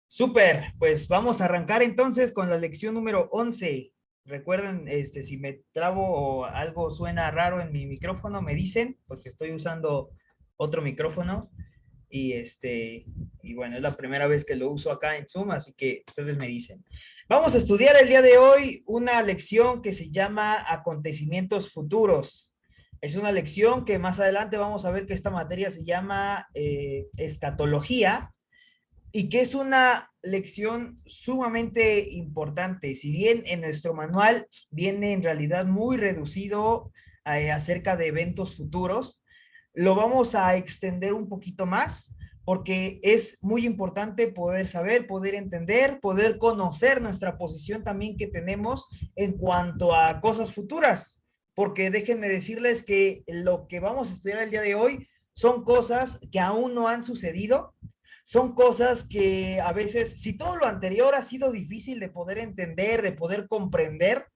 Súper, pues vamos a arrancar entonces con la lección número 11. Recuerden, si me trabo o algo suena raro en mi micrófono, me dicen, porque estoy usando otro micrófono y bueno, es la primera vez que lo uso acá en Zoom, así que ustedes me dicen. Vamos a estudiar el día de hoy una lección que se llama Acontecimientos Futuros. Es una lección que más adelante vamos a ver que esta materia se llama escatología y que es una lección sumamente importante. Si bien en nuestro manual viene en realidad muy reducido acerca de eventos futuros, lo vamos a extender un poquito más porque es muy importante poder saber, poder entender, poder conocer nuestra posición también que tenemos en cuanto a cosas futuras. Porque déjenme decirles que lo que vamos a estudiar el día de hoy son cosas que aún no han sucedido, son cosas que a veces, si todo lo anterior ha sido difícil de poder entender, de poder comprender,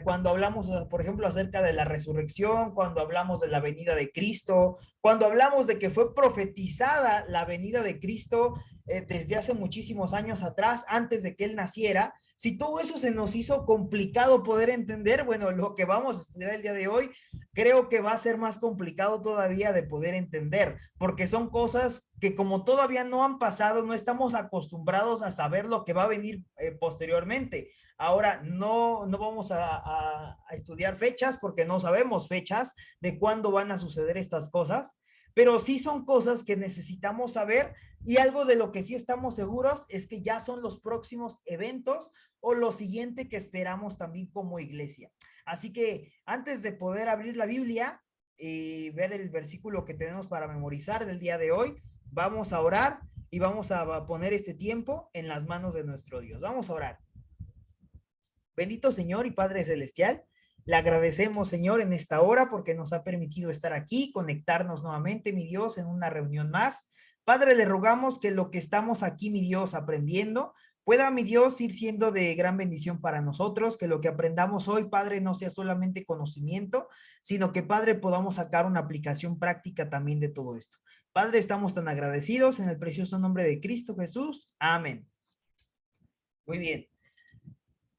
cuando hablamos, por ejemplo, acerca de la resurrección, cuando hablamos de la venida de Cristo, cuando hablamos de que fue profetizada la venida de Cristo desde hace muchísimos años atrás, antes de que Él naciera, si todo eso se nos hizo complicado poder entender, bueno, lo que vamos a estudiar el día de hoy, creo que va a ser más complicado todavía de poder entender, porque son cosas que como todavía no han pasado, no estamos acostumbrados a saber lo que va a venir posteriormente. Ahora, no vamos a estudiar fechas porque no sabemos fechas de cuándo van a suceder estas cosas, pero sí son cosas que necesitamos saber y algo de lo que sí estamos seguros es que ya son los próximos eventos o lo siguiente que esperamos también como iglesia. Así que antes de poder abrir la Biblia y ver el versículo que tenemos para memorizar del día de hoy, vamos a orar y vamos a poner este tiempo en las manos de nuestro Dios. Vamos a orar. Bendito Señor y Padre Celestial, le agradecemos, Señor, en esta hora porque nos ha permitido estar aquí, conectarnos nuevamente, mi Dios, en una reunión más. Padre, le rogamos que lo que estamos aquí, mi Dios, aprendiendo, pueda, mi Dios, ir siendo de gran bendición para nosotros, que lo que aprendamos hoy, Padre, no sea solamente conocimiento, sino que, Padre, podamos sacar una aplicación práctica también de todo esto. Padre, estamos tan agradecidos en el precioso nombre de Cristo Jesús. Amén. Muy bien.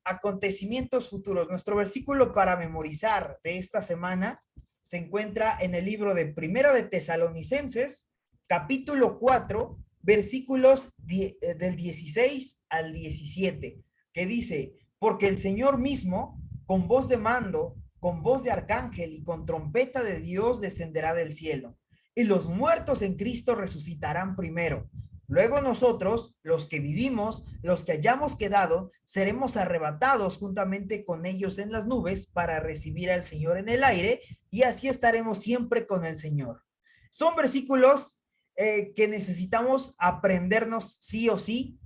Acontecimientos futuros. Nuestro versículo para memorizar de esta semana se encuentra en el libro de Primera de Tesalonicenses, capítulo 4, versículos del 16 al 17, que dice, porque el Señor mismo, con voz de mando, con voz de arcángel y con trompeta de Dios descenderá del cielo, y los muertos en Cristo resucitarán primero. Luego nosotros, los que vivimos, los que hayamos quedado, seremos arrebatados juntamente con ellos en las nubes para recibir al Señor en el aire y así estaremos siempre con el Señor. Son versículos que necesitamos aprendernos sí o sí,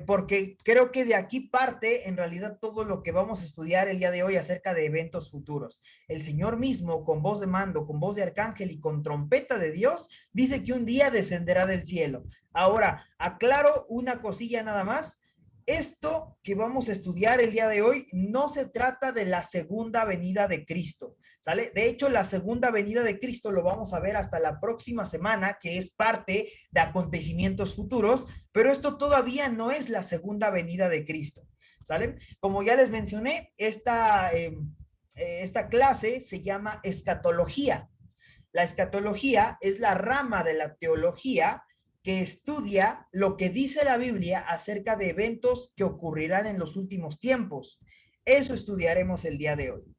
porque creo que de aquí parte en realidad todo lo que vamos a estudiar el día de hoy acerca de eventos futuros. El Señor mismo, con voz de mando, con voz de arcángel y con trompeta de Dios, dice que un día descenderá del cielo. Ahora, aclaro una cosilla nada más. Esto que vamos a estudiar el día de hoy no se trata de la segunda venida de Cristo, ¿sale? De hecho, la segunda venida de Cristo lo vamos a ver hasta la próxima semana, que es parte de acontecimientos futuros, pero esto todavía no es la segunda venida de Cristo, ¿sale? Como ya les mencioné, esta clase se llama escatología. La escatología es la rama de la teología que estudia lo que dice la Biblia acerca de eventos que ocurrirán en los últimos tiempos. Eso estudiaremos el día de hoy.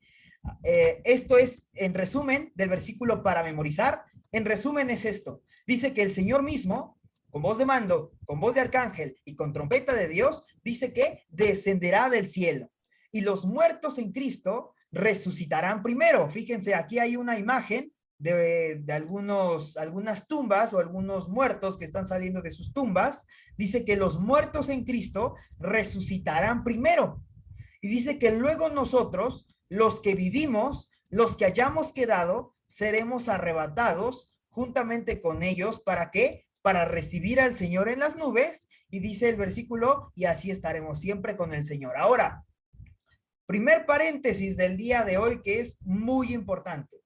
Esto es, en resumen, del versículo para memorizar. En resumen es esto. Dice que el Señor mismo, con voz de mando, con voz de arcángel y con trompeta de Dios, dice que descenderá del cielo. Y los muertos en Cristo resucitarán primero. Fíjense, aquí hay una imagen de algunas tumbas o algunos muertos que están saliendo de sus tumbas. Dice que los muertos en Cristo resucitarán primero. Y dice que luego nosotros, los que vivimos, los que hayamos quedado, seremos arrebatados juntamente con ellos. ¿Para qué? Para recibir al Señor en las nubes. Y dice el versículo, y así estaremos siempre con el Señor. Ahora, primer paréntesis del día de hoy que es muy importante.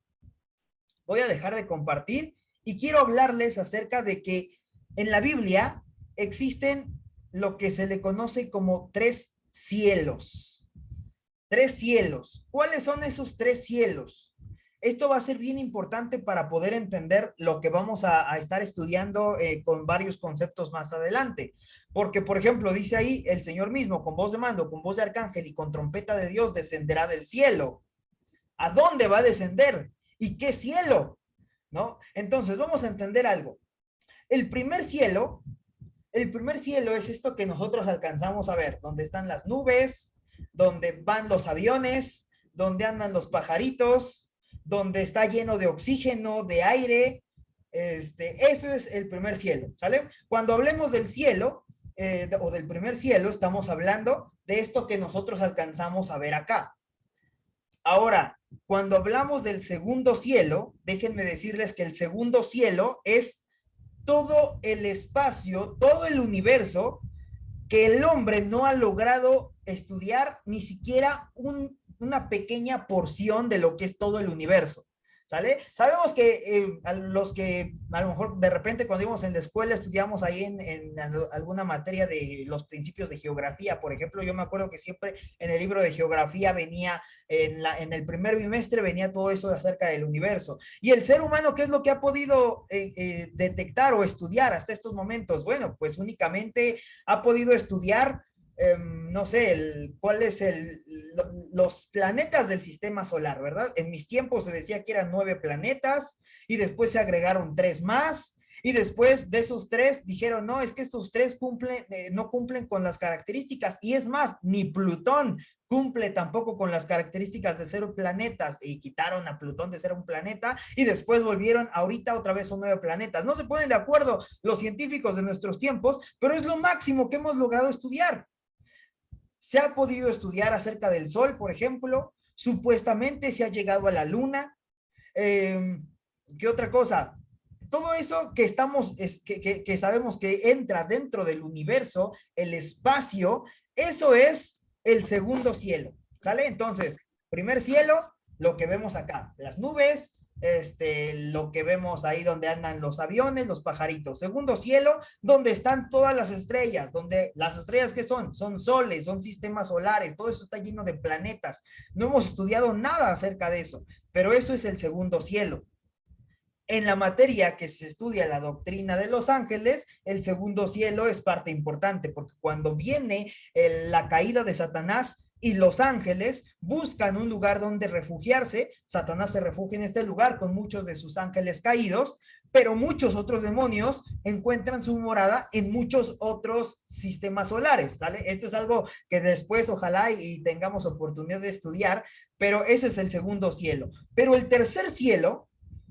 Voy a dejar de compartir y quiero hablarles acerca de que En la Biblia existen lo que se le conoce como tres cielos. Tres cielos. ¿Cuáles son esos tres cielos? Esto va a ser bien importante para poder entender lo que vamos a estar estudiando con varios conceptos más adelante. Porque, por ejemplo, dice ahí el Señor mismo, con voz de mando, con voz de arcángel y con trompeta de Dios, descenderá del cielo. ¿A dónde va a descender? ¿Y qué cielo? ¿No? Entonces, vamos a entender algo. El primer cielo, el primer cielo es esto que nosotros alcanzamos a ver, donde están las nubes, donde van los aviones, donde andan los pajaritos, donde está lleno de oxígeno, de aire. Eso es el primer cielo, ¿sale? Cuando hablemos del cielo o del primer cielo, estamos hablando de esto que nosotros alcanzamos a ver acá. Ahora, cuando hablamos del segundo cielo, déjenme decirles que el segundo cielo es todo el espacio, todo el universo que el hombre no ha logrado estudiar ni siquiera una pequeña porción de lo que es todo el universo. ¿Sale? Sabemos que a los que a lo mejor de repente cuando íbamos en la escuela estudiamos ahí en alguna materia de los principios de geografía, por ejemplo, yo me acuerdo que siempre en el libro de geografía venía, en el primer bimestre venía todo eso acerca del universo. Y el ser humano, ¿qué es lo que ha podido detectar o estudiar hasta estos momentos? Bueno, pues únicamente ha podido estudiar no sé, cuál es los planetas del sistema solar, ¿verdad? En mis tiempos se decía que eran 9 planetas y después se agregaron 3 más y después de esos 3 dijeron, no, es que estos 3 no cumplen con las características y es más, ni Plutón cumple tampoco con las características de ser planetas y quitaron a Plutón de ser un planeta y después volvieron, ahorita otra vez son 9 planetas. No se ponen de acuerdo los científicos de nuestros tiempos, pero es lo máximo que hemos logrado estudiar. Se ha podido estudiar acerca del Sol, por ejemplo, supuestamente se ha llegado a la Luna. ¿Qué otra cosa? Todo eso que que sabemos que entra dentro del universo, el espacio, eso es el segundo cielo, ¿sale? Entonces, primer cielo, lo que vemos acá, las nubes, lo que vemos ahí donde andan los aviones, los pajaritos. Segundo cielo, donde están todas las estrellas, donde las estrellas que son soles, son sistemas solares, todo eso está lleno de planetas. No hemos estudiado nada acerca de eso, pero eso es el segundo cielo. En la materia que se estudia la doctrina de los ángeles, el segundo cielo es parte importante, porque cuando viene la caída de Satanás, y los ángeles buscan un lugar donde refugiarse. Satanás se refugia en este lugar con muchos de sus ángeles caídos, pero muchos otros demonios encuentran su morada en muchos otros sistemas solares, ¿sale? Esto es algo que después ojalá y tengamos oportunidad de estudiar, pero ese es el segundo cielo. Pero el tercer cielo,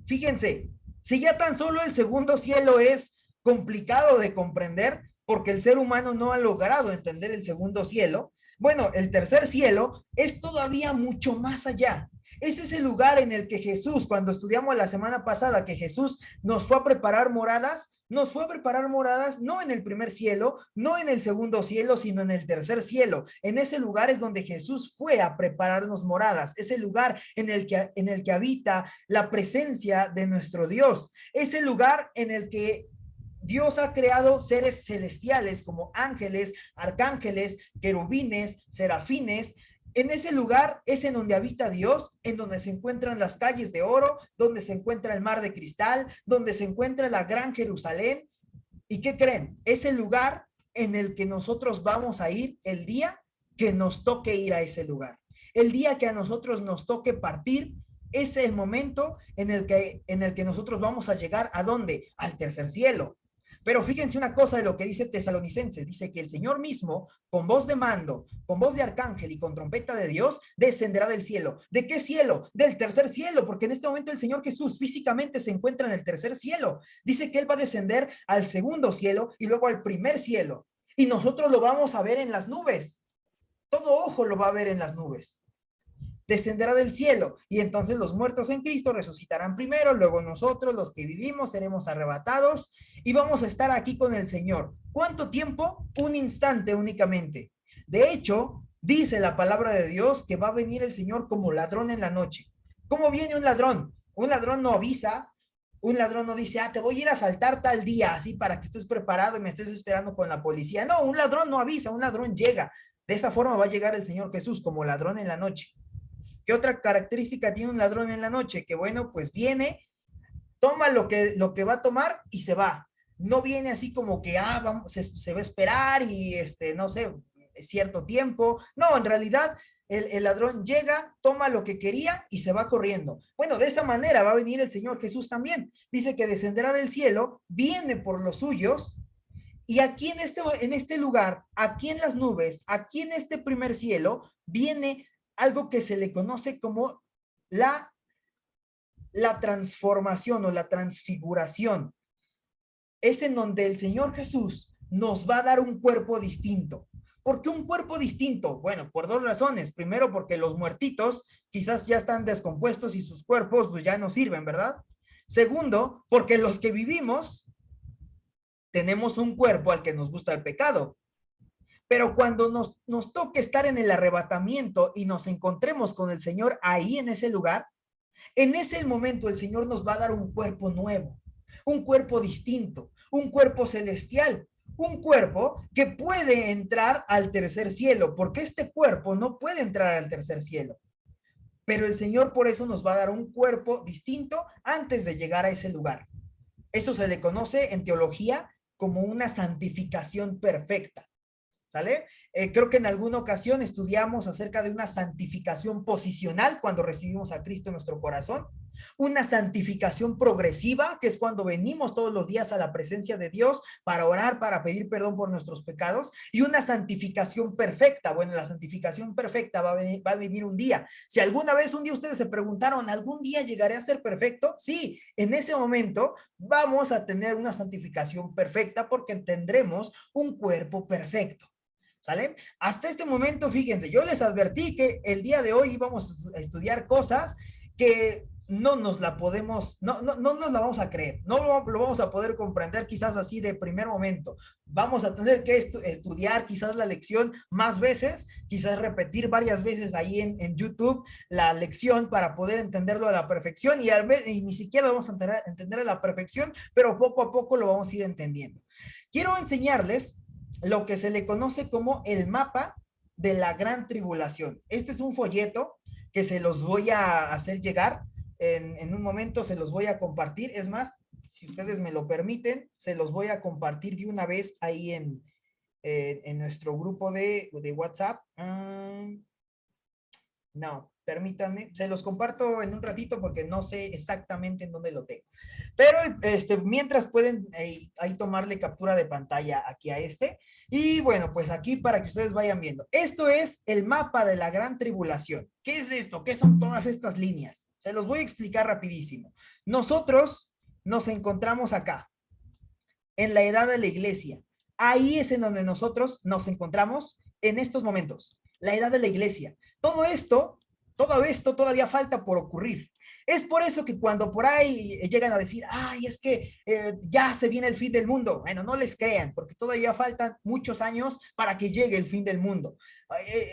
fíjense, si ya tan solo el segundo cielo es complicado de comprender, porque el ser humano no ha logrado entender el segundo cielo, bueno, el tercer cielo es todavía mucho más allá. Ese es el lugar en el que Jesús, cuando estudiamos la semana pasada, que Jesús nos fue a preparar moradas, nos fue a preparar moradas no en el primer cielo, no en el segundo cielo, sino en el tercer cielo. En ese lugar es donde Jesús fue a prepararnos moradas, ese lugar en el que habita la presencia de nuestro Dios, ese lugar en el que Dios ha creado seres celestiales como ángeles, arcángeles, querubines, serafines. En ese lugar es en donde habita Dios, en donde se encuentran las calles de oro, donde se encuentra el mar de cristal, donde se encuentra la gran Jerusalén. ¿Y qué creen? Es el lugar en el que nosotros vamos a ir el día que nos toque ir a ese lugar. El día que a nosotros nos toque partir, es el momento en el que nosotros vamos a llegar ¿a dónde? Al tercer cielo. Pero fíjense una cosa de lo que dice Tesalonicenses. Dice que el Señor mismo, con voz de mando, con voz de arcángel y con trompeta de Dios, descenderá del cielo. ¿De qué cielo? Del tercer cielo, porque en este momento el Señor Jesús físicamente se encuentra en el tercer cielo. Dice que Él va a descender al segundo cielo y luego al primer cielo. Y nosotros lo vamos a ver en las nubes. Todo ojo lo va a ver en las nubes. Descenderá del cielo y entonces los muertos en Cristo resucitarán primero, luego nosotros, los que vivimos, seremos arrebatados y vamos a estar aquí con el Señor. ¿Cuánto tiempo? Un instante únicamente. De hecho, dice la palabra de Dios que va a venir el Señor como ladrón en la noche. ¿Cómo viene un ladrón? Un ladrón no avisa, Un ladrón no dice, te voy a ir a asaltar tal día, así para que estés preparado y me estés esperando con la policía. No, un ladrón no avisa, un ladrón llega. De esa forma va a llegar el Señor Jesús como ladrón en la noche. ¿Qué otra característica tiene un ladrón en la noche? Que bueno, pues viene, toma lo que va a tomar y se va. No viene así como que, vamos, se va a esperar y, no sé, cierto tiempo. No, en realidad el ladrón llega, toma lo que quería y se va corriendo. Bueno, de esa manera va a venir el Señor Jesús también. Dice que descenderá del cielo, viene por los suyos y aquí en este lugar, aquí en las nubes, aquí en este primer cielo, viene algo que se le conoce como la transformación o la transfiguración. Es en donde el Señor Jesús nos va a dar un cuerpo distinto. ¿Por qué un cuerpo distinto? Bueno, por dos razones. Primero, porque los muertitos quizás ya están descompuestos y sus cuerpos pues ya no sirven, ¿verdad? Segundo, porque los que vivimos tenemos un cuerpo al que nos gusta el pecado. Pero cuando nos toque estar en el arrebatamiento y nos encontremos con el Señor ahí en ese lugar, en ese momento el Señor nos va a dar un cuerpo nuevo, un cuerpo distinto, un cuerpo celestial, un cuerpo que puede entrar al tercer cielo, porque este cuerpo no puede entrar al tercer cielo. Pero el Señor por eso nos va a dar un cuerpo distinto antes de llegar a ese lugar. Eso se le conoce en teología como una santificación perfecta. ¿Sale? Creo que en alguna ocasión estudiamos acerca de una santificación posicional cuando recibimos a Cristo en nuestro corazón, una santificación progresiva, que es cuando venimos todos los días a la presencia de Dios para orar, para pedir perdón por nuestros pecados, y una santificación perfecta. Bueno, la santificación perfecta va a venir un día. Si alguna vez un día ustedes se preguntaron, ¿algún día llegaré a ser perfecto? Sí, en ese momento vamos a tener una santificación perfecta porque tendremos un cuerpo perfecto. ¿Sale? Hasta este momento, fíjense, yo les advertí que el día de hoy íbamos a estudiar cosas que no nos la podemos, no nos la vamos a creer, no lo vamos a poder comprender quizás así de primer momento. Vamos a tener que estudiar quizás la lección más veces, quizás repetir varias veces ahí en YouTube la lección para poder entenderlo a la perfección y ni siquiera lo vamos a entender a la perfección, pero poco a poco lo vamos a ir entendiendo. Quiero enseñarles lo que se le conoce como el mapa de la gran tribulación. Este es un folleto que se los voy a hacer llegar. En un momento se los voy a compartir. Es más, si ustedes me lo permiten, se los voy a compartir de una vez ahí en nuestro grupo de WhatsApp. No, permítanme, se los comparto en un ratito porque no sé exactamente en dónde lo tengo. Pero mientras pueden ahí tomarle captura de pantalla aquí a este. Y bueno, pues aquí para que ustedes vayan viendo. Esto es el mapa de la gran tribulación. ¿Qué es esto? ¿Qué son todas estas líneas? Se los voy a explicar rapidísimo. Nosotros nos encontramos acá, en la edad de la iglesia. Ahí es en donde nosotros nos encontramos en estos momentos, la edad de la iglesia. Todo esto todavía falta por ocurrir. Es por eso que cuando por ahí llegan a decir, ay, es que ya se viene el fin del mundo. Bueno, no les crean, porque todavía faltan muchos años para que llegue el fin del mundo.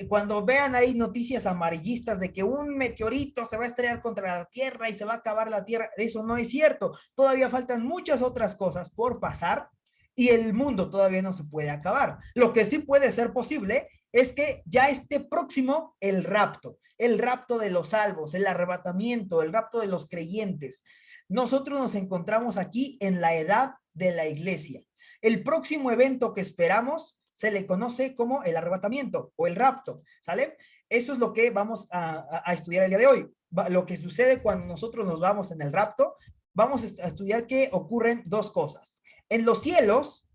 Cuando vean ahí noticias amarillistas de que un meteorito se va a estrellar contra la Tierra y se va a acabar la Tierra, eso no es cierto. Todavía faltan muchas otras cosas por pasar y el mundo todavía no se puede acabar. Lo que sí puede ser posible es que ya esté próximo el rapto de los salvos, el arrebatamiento, el rapto de los creyentes. Nosotros nos encontramos aquí en la edad de la iglesia. El próximo evento que esperamos se le conoce como el arrebatamiento o el rapto, ¿sale? Eso es lo que vamos a estudiar el día de hoy. Lo que sucede cuando nosotros nos vamos en el rapto, vamos a estudiar que ocurren dos cosas. En los cielos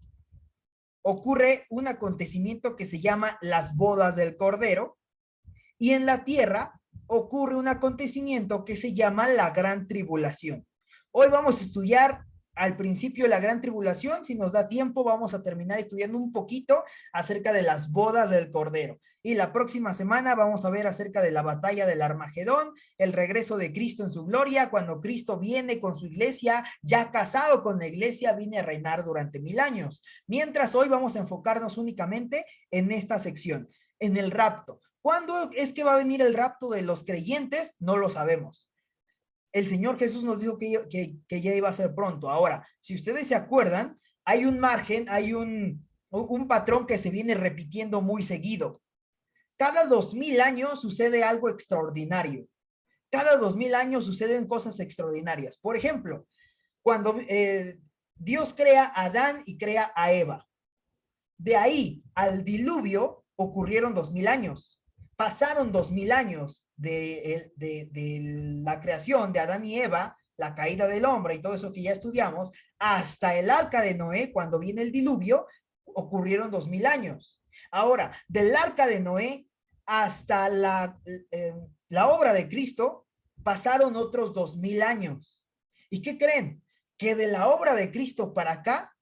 ocurre un acontecimiento que se llama las bodas del Cordero y en la tierra ocurre un acontecimiento que se llama la gran tribulación. Hoy vamos a estudiar al principio de la gran tribulación. Si nos da tiempo, vamos a terminar estudiando un poquito acerca de las bodas del Cordero. Y la próxima semana vamos a ver acerca de la batalla del Armagedón, el regreso de Cristo en su gloria, cuando Cristo viene con su iglesia, ya casado con la iglesia, viene a reinar durante 1000 años. Mientras hoy vamos a enfocarnos únicamente en esta sección, en el rapto. ¿Cuándo es que va a venir el rapto de los creyentes? No lo sabemos. el Señor Jesús nos dijo que ya iba a ser pronto. Ahora, si ustedes se acuerdan, hay un margen, hay un patrón que se viene repitiendo muy seguido. Cada 2000 años sucede algo extraordinario. Cada 2000 años suceden cosas extraordinarias. Por ejemplo, cuando Dios crea a Adán y crea a Eva. De ahí al diluvio ocurrieron 2000 años. Pasaron 2000 años de la creación de Adán y Eva, la caída del hombre y todo eso que ya estudiamos, hasta el arca de Noé, cuando viene el diluvio, ocurrieron 2000 años. Ahora, del arca de Noé hasta la obra de Cristo, pasaron otros 2000 años. ¿Y qué creen? Que de la obra de Cristo para acá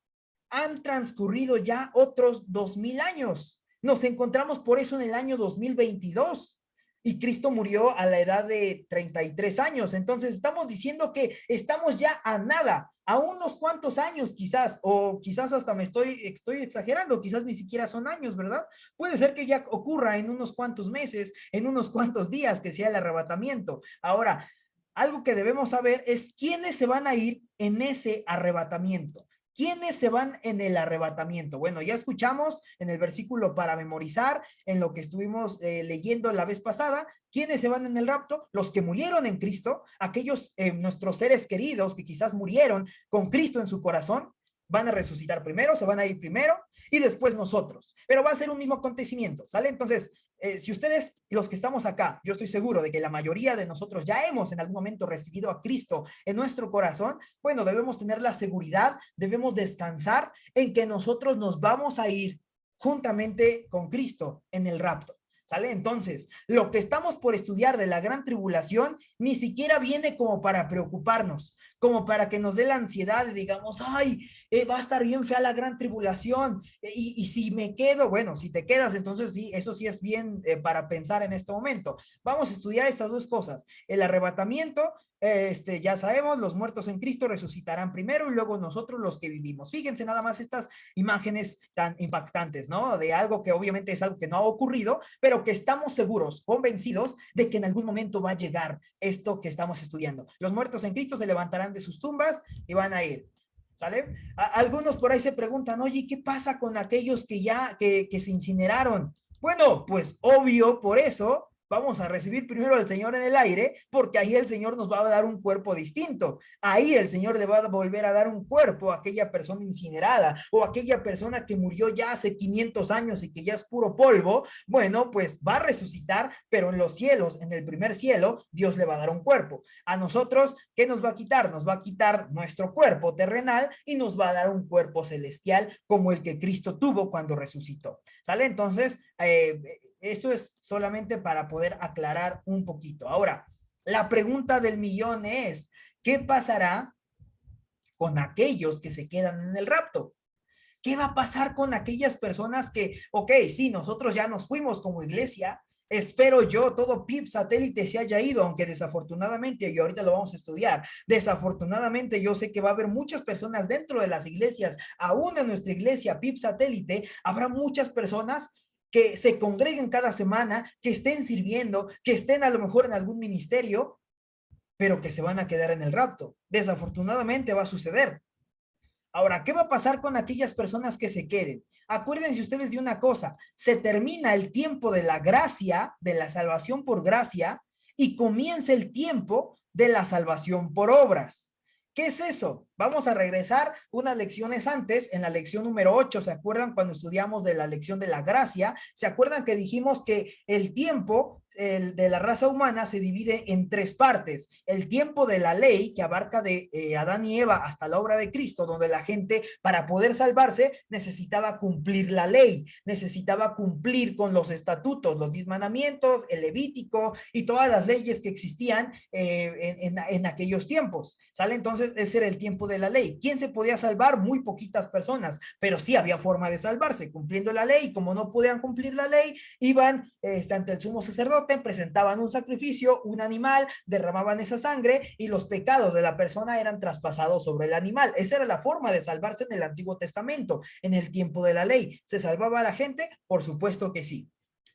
han transcurrido ya otros 2000 años. Nos encontramos por eso en el año 2022 y Cristo murió a la edad de 33 años. Entonces estamos diciendo que estamos ya a nada, a unos cuantos años quizás, o quizás hasta estoy exagerando, quizás ni siquiera son años, ¿verdad? Puede ser que ya ocurra en unos cuantos meses, en unos cuantos días, que sea el arrebatamiento. Ahora, algo que debemos saber es quiénes se van a ir en ese arrebatamiento. ¿Quiénes se van en el arrebatamiento? Bueno, ya escuchamos en el versículo para memorizar, en lo que estuvimos leyendo la vez pasada, ¿quiénes se van en el rapto? Los que murieron en Cristo, aquellos nuestros seres queridos que quizás murieron con Cristo en su corazón, van a resucitar primero, se van a ir primero y después nosotros. Pero va a ser un mismo acontecimiento, ¿sale? Entonces, si ustedes, los que estamos acá, yo estoy seguro de que la mayoría de nosotros ya hemos en algún momento recibido a Cristo en nuestro corazón, bueno, debemos tener la seguridad, debemos descansar en que nosotros nos vamos a ir juntamente con Cristo en el rapto. ¿Sale? Entonces, lo que estamos por estudiar de la gran tribulación ni siquiera viene como para preocuparnos, como para que nos dé la ansiedad y digamos, ay, va a estar bien fea la gran tribulación, y si me quedo, bueno, si te quedas, entonces sí, eso sí es bien para pensar en este momento. Vamos a estudiar estas dos cosas, el arrebatamiento. Ya sabemos, los muertos en Cristo resucitarán primero y luego nosotros los que vivimos. Fíjense nada más estas imágenes tan impactantes, ¿no? De algo que obviamente es algo que no ha ocurrido, pero que estamos seguros, convencidos de que en algún momento va a llegar esto que estamos estudiando. Los muertos en Cristo se levantarán de sus tumbas y van a ir. ¿Sale? Algunos por ahí se preguntan, oye, ¿qué pasa con aquellos que se incineraron? Bueno, pues obvio, por eso vamos a recibir primero al Señor en el aire, porque ahí el Señor nos va a dar un cuerpo distinto. Ahí el Señor le va a volver a dar un cuerpo a aquella persona incinerada o a aquella persona que murió ya hace 500 años y que ya es puro polvo. Bueno, pues va a resucitar, pero en los cielos, en el primer cielo, Dios le va a dar un cuerpo. A nosotros, ¿qué nos va a quitar? Nos va a quitar nuestro cuerpo terrenal y nos va a dar un cuerpo celestial como el que Cristo tuvo cuando resucitó. ¿Sale? Entonces, eso es solamente para poder aclarar un poquito. Ahora, la pregunta del millón es, ¿qué pasará con aquellos que se quedan en el rapto? ¿Qué va a pasar con aquellas personas que, ok, sí, nosotros ya nos fuimos como iglesia, espero yo, todo PIB satélite se haya ido, aunque desafortunadamente, y ahorita lo vamos a estudiar, desafortunadamente yo sé que va a haber muchas personas dentro de las iglesias, aún en nuestra iglesia PIB satélite, habrá muchas personas que se congreguen cada semana, que estén sirviendo, que estén a lo mejor en algún ministerio, pero que se van a quedar en el rapto. Desafortunadamente va a suceder. Ahora, ¿qué va a pasar con aquellas personas que se queden? Acuérdense ustedes de una cosa, se termina el tiempo de la gracia, de la salvación por gracia, y comienza el tiempo de la salvación por obras. ¿Qué es eso? Vamos a regresar unas lecciones antes, en la lección número 8, ¿se acuerdan cuando estudiamos de la lección de la gracia? ¿Se acuerdan que dijimos que el tiempo de la raza humana se divide en tres partes? El tiempo de la ley, que abarca de Adán y Eva hasta la obra de Cristo, donde la gente para poder salvarse necesitaba cumplir la ley, necesitaba cumplir con los estatutos, los 10 mandamientos, el Levítico y todas las leyes que existían en aquellos tiempos. ¿Sale? Entonces ese era el tiempo de la ley. ¿Quién se podía salvar? Muy poquitas personas, pero sí había forma de salvarse, cumpliendo la ley. Como no podían cumplir la ley, iban ante el sumo sacerdote, presentaban un sacrificio, un animal, derramaban esa sangre y los pecados de la persona eran traspasados sobre el animal. Esa era la forma de salvarse en el Antiguo Testamento, en el tiempo de la ley. ¿Se salvaba a la gente? Por supuesto que sí.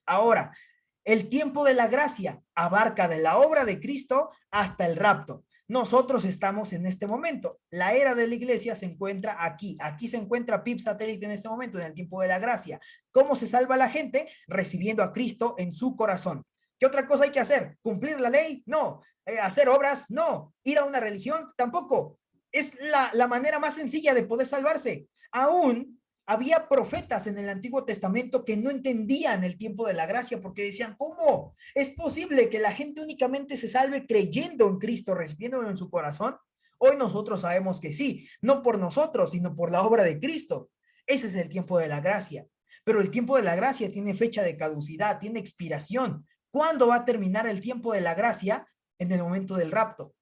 Ahora, el tiempo de la gracia abarca de la obra de Cristo hasta el rapto. Nosotros estamos en este momento. La era de la iglesia se encuentra aquí. Aquí se encuentra PIB satélite en este momento, en el tiempo de la gracia. ¿Cómo se salva la gente? Recibiendo a Cristo en su corazón. ¿Qué otra cosa hay que hacer? ¿Cumplir la ley? No. ¿Hacer obras? No. ¿Ir a una religión? Tampoco. Es la manera más sencilla de poder salvarse. Aún había profetas en el Antiguo Testamento que no entendían el tiempo de la gracia porque decían, ¿cómo es posible que la gente únicamente se salve creyendo en Cristo, recibiéndolo en su corazón? Hoy nosotros sabemos que sí, no por nosotros, sino por la obra de Cristo. Ese es el tiempo de la gracia. Pero el tiempo de la gracia tiene fecha de caducidad, tiene expiración. ¿Cuándo va a terminar el tiempo de la gracia? En el momento del rapto.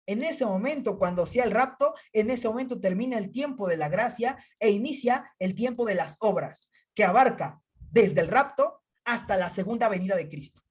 En ese momento, cuando sea el rapto, en ese momento termina el tiempo de la gracia e inicia el tiempo de las obras, que abarca desde el rapto hasta la segunda venida de Cristo.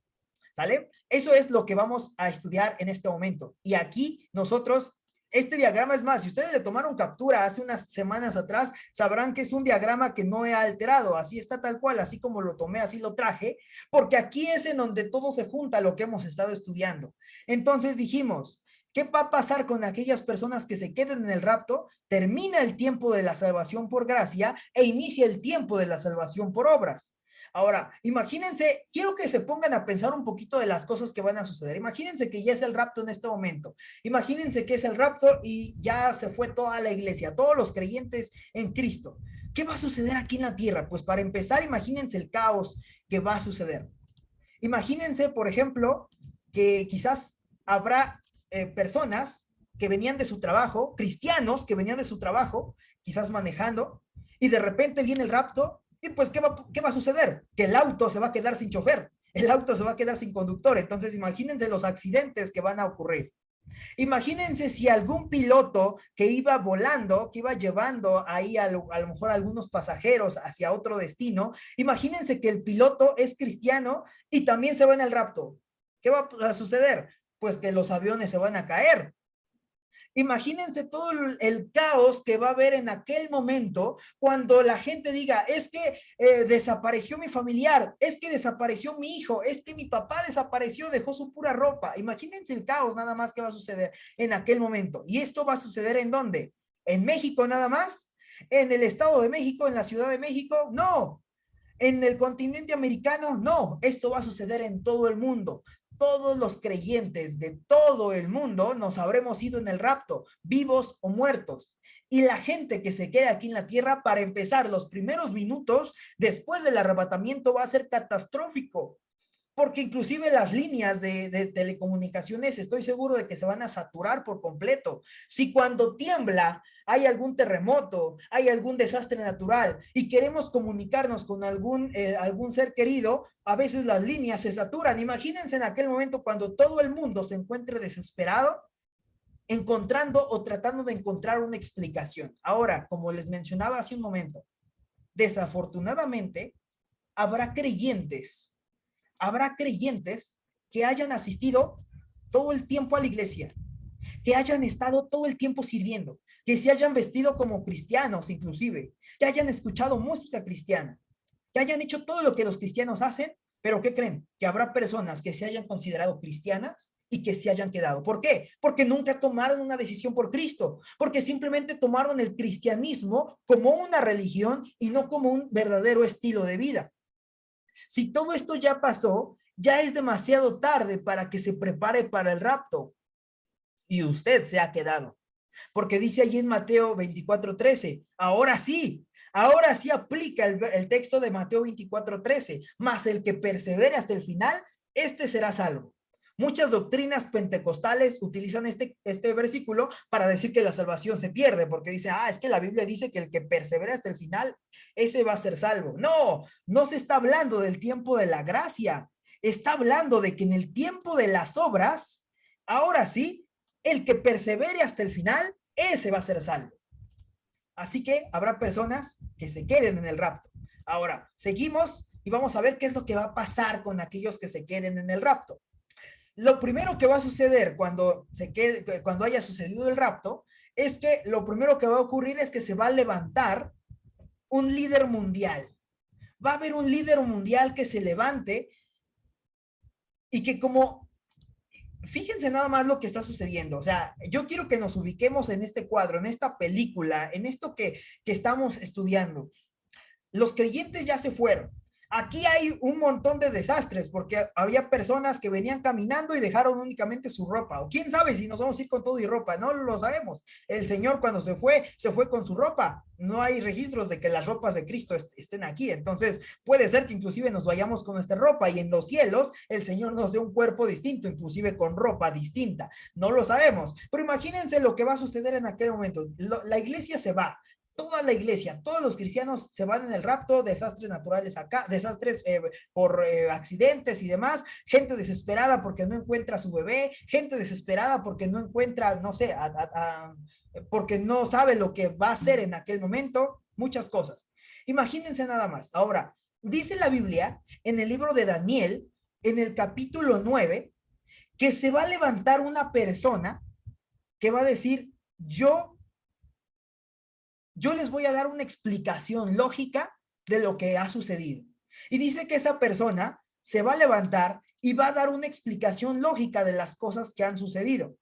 ¿Sale? Eso es lo que vamos a estudiar en este momento. Y aquí nosotros, este diagrama es más, si ustedes le tomaron captura hace unas semanas atrás, sabrán que es un diagrama que no he alterado, así está tal cual, así como lo tomé, así lo traje, porque aquí es en donde todo se junta lo que hemos estado estudiando. Entonces dijimos, ¿qué va a pasar con aquellas personas que se queden en el rapto? Termina el tiempo de la salvación por gracia e inicia el tiempo de la salvación por obras. Ahora, imagínense, quiero que se pongan a pensar un poquito de las cosas que van a suceder. Imagínense que ya es el rapto en este momento. Imagínense que es el rapto y ya se fue toda la iglesia, todos los creyentes en Cristo. ¿Qué va a suceder aquí en la tierra? Pues para empezar, imagínense el caos que va a suceder. Imagínense, por ejemplo, que quizás habrá personas que venían de su trabajo, cristianos que venían de su trabajo, quizás manejando, y de repente viene el rapto, y pues, ¿qué va a suceder? Que el auto se va a quedar sin chofer, el auto se va a quedar sin conductor. Entonces, imagínense los accidentes que van a ocurrir. Imagínense si algún piloto que iba volando, que iba llevando ahí a lo mejor algunos pasajeros hacia otro destino, imagínense que el piloto es cristiano y también se va en el rapto. ¿Qué va a suceder? Pues que los aviones se van a caer. Imagínense todo el caos que va a haber en aquel momento cuando la gente diga, es que desapareció mi familiar, es que desapareció mi hijo, es que mi papá desapareció, dejó su pura ropa. Imagínense el caos nada más que va a suceder en aquel momento. ¿Y esto va a suceder en dónde? ¿En México nada más? ¿En el Estado de México? ¿En la Ciudad de México? No. ¿En el continente americano? No, esto va a suceder en todo el mundo. Todos los creyentes de todo el mundo nos habremos ido en el rapto, vivos o muertos. Y la gente que se quede aquí en la tierra, para empezar, los primeros minutos después del arrebatamiento va a ser catastrófico, porque inclusive las líneas de telecomunicaciones estoy seguro de que se van a saturar por completo. Si cuando tiembla hay algún terremoto, hay algún desastre natural y queremos comunicarnos con algún ser querido, a veces las líneas se saturan. Imagínense en aquel momento cuando todo el mundo se encuentre desesperado, encontrando o tratando de encontrar una explicación. Ahora, como les mencionaba hace un momento, desafortunadamente habrá creyentes que hayan asistido todo el tiempo a la iglesia, que hayan estado todo el tiempo sirviendo, que se hayan vestido como cristianos inclusive, que hayan escuchado música cristiana, que hayan hecho todo lo que los cristianos hacen, pero ¿qué creen? Que habrá personas que se hayan considerado cristianas y que se hayan quedado. ¿Por qué? Porque nunca tomaron una decisión por Cristo, porque simplemente tomaron el cristianismo como una religión y no como un verdadero estilo de vida. Si todo esto ya pasó, ya es demasiado tarde para que se prepare para el rapto. Y usted se ha quedado. Porque dice allí en Mateo 24:13, ahora sí aplica el texto de Mateo 24:13, mas el que persevere hasta el final, este será salvo. Muchas doctrinas pentecostales utilizan este versículo para decir que la salvación se pierde, porque dice, es que la Biblia dice que el que persevera hasta el final, ese va a ser salvo. No, no se está hablando del tiempo de la gracia, está hablando de que en el tiempo de las obras, ahora sí, el que persevere hasta el final, ese va a ser salvo. Así que habrá personas que se queden en el rapto. Ahora, seguimos y vamos a ver qué es lo que va a pasar con aquellos que se queden en el rapto. Lo primero que va a suceder cuando haya sucedido el rapto es que lo primero que va a ocurrir es que se va a levantar un líder mundial. Va a haber un líder mundial que se levante y que como fíjense nada más lo que está sucediendo. O sea, yo quiero que nos ubiquemos en este cuadro, en esta película, en esto que estamos estudiando. Los creyentes ya se fueron. Aquí hay un montón de desastres porque había personas que venían caminando y dejaron únicamente su ropa. O quién sabe si nos vamos a ir con todo y ropa, no lo sabemos. El Señor cuando se fue con su ropa. No hay registros de que las ropas de Cristo estén aquí. Entonces puede ser que inclusive nos vayamos con nuestra ropa y en los cielos el Señor nos dé un cuerpo distinto, inclusive con ropa distinta. No lo sabemos. Pero imagínense lo que va a suceder en aquel momento. La iglesia se va, toda la iglesia, todos los cristianos se van en el rapto, desastres naturales acá, desastres por accidentes y demás, gente desesperada porque no encuentra a su bebé, gente desesperada porque no encuentra, no sé, porque no sabe lo que va a hacer en aquel momento, muchas cosas. Imagínense nada más. Ahora, dice la Biblia en el libro de Daniel, en el capítulo 9, que se va a levantar una persona que va a decir, yo les voy a dar una explicación lógica de lo que ha sucedido. Y dice que esa persona se va a levantar y va a dar una explicación lógica de las cosas que han sucedido.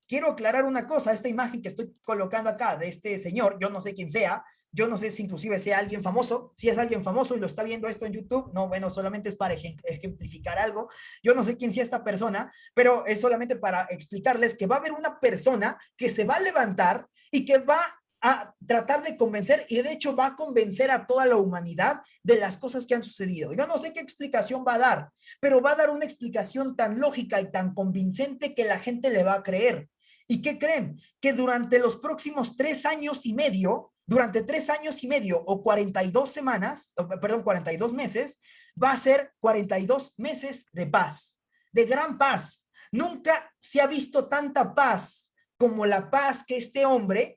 Quiero aclarar una cosa, esta imagen que estoy colocando acá de este señor, yo no sé quién sea, yo no sé si inclusive sea alguien famoso, si es alguien famoso y lo está viendo esto en YouTube, no, bueno, solamente es para ejemplificar algo, yo no sé quién sea esta persona, pero es solamente para explicarles que va a haber una persona que se va a levantar y que va a tratar de convencer y de hecho va a convencer a toda la humanidad de las cosas que han sucedido. Yo no sé qué explicación va a dar, pero va a dar una explicación tan lógica y tan convincente que la gente le va a creer. ¿Y qué creen? Que durante los próximos 3 años y medio, durante 3 años y medio o 42 semanas, perdón, 42 meses, va a ser 42 meses de paz, de gran paz. Nunca se ha visto tanta paz como la paz que este hombre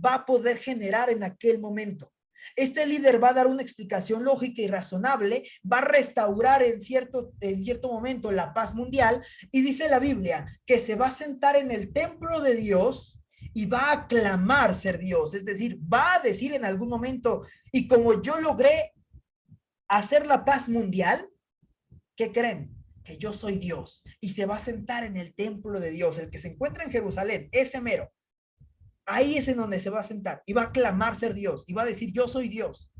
va a poder generar en aquel momento. Este líder va a dar una explicación lógica y razonable, va a restaurar en cierto momento la paz mundial y dice la Biblia que se va a sentar en el templo de Dios y va a clamar ser Dios, es decir, va a decir en algún momento, y como yo logré hacer la paz mundial, ¿qué creen? Que yo soy Dios y se va a sentar en el templo de Dios, el que se encuentra en Jerusalén, ese mero. Ahí es en donde se va a sentar y va a clamar ser Dios y va a decir, yo soy Dios.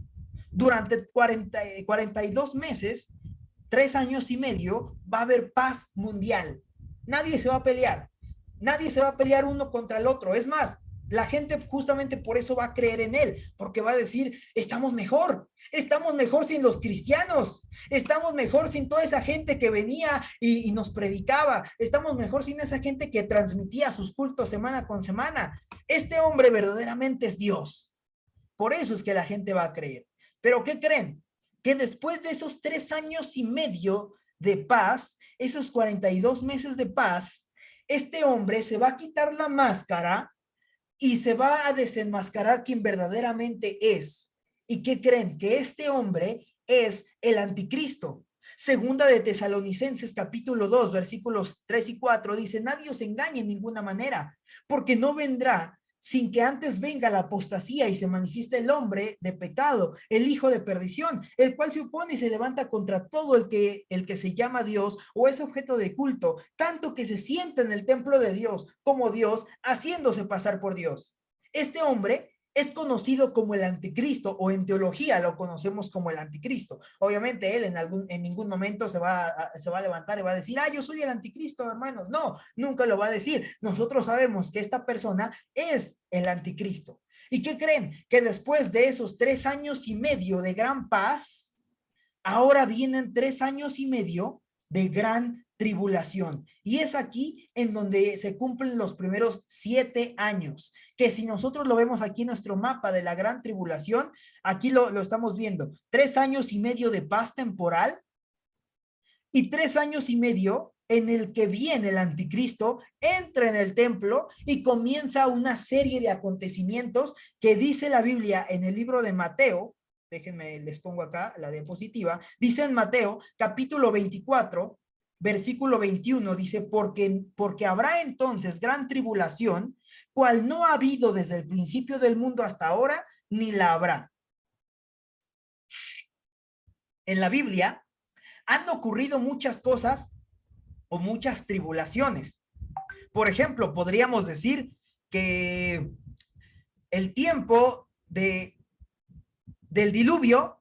Durante 42 meses, 3 años y medio, va a haber paz mundial. Nadie se va a pelear. Nadie se va a pelear uno contra el otro. Es más, la gente justamente por eso va a creer en él, porque va a decir, estamos mejor sin los cristianos, estamos mejor sin toda esa gente que venía y nos predicaba, estamos mejor sin esa gente que transmitía sus cultos semana con semana. Este hombre verdaderamente es Dios. Por eso es que la gente va a creer. Pero ¿qué creen? Que después de esos 3 años y medio de paz, esos 42 meses de paz, este hombre se va a quitar la máscara y se va a desenmascarar quien verdaderamente es. ¿Y qué creen? Que este hombre es el anticristo. Segunda de Tesalonicenses capítulo 2 versículos 3 y 4 dice, nadie os engañe en ninguna manera, porque no vendrá sin que antes venga la apostasía y se manifieste el hombre de pecado, el hijo de perdición, el cual se opone y se levanta contra todo el que se llama Dios o es objeto de culto, tanto que se sienta en el templo de Dios como Dios, haciéndose pasar por Dios. Este hombre es conocido como el anticristo o en teología lo conocemos como el anticristo. Obviamente él en ningún momento se va a levantar y va a decir, yo soy el anticristo, hermanos. No, nunca lo va a decir. Nosotros sabemos que esta persona es el anticristo. ¿Y qué creen? Que después de esos 3 años y medio de gran paz, ahora vienen 3 años y medio de gran tribulación. Y es aquí en donde se cumplen los primeros 7 años, que si nosotros lo vemos aquí en nuestro mapa de la gran tribulación, aquí lo estamos viendo, 3 años y medio de paz temporal y 3 años y medio en el que viene el anticristo, entra en el templo y comienza una serie de acontecimientos que dice la Biblia en el libro de Mateo. Déjenme, les pongo acá la diapositiva. Dice en Mateo, capítulo 24, versículo 21, dice, porque habrá entonces gran tribulación, cual no ha habido desde el principio del mundo hasta ahora, ni la habrá. En la Biblia han ocurrido muchas cosas o muchas tribulaciones. Por ejemplo, podríamos decir que el tiempo del diluvio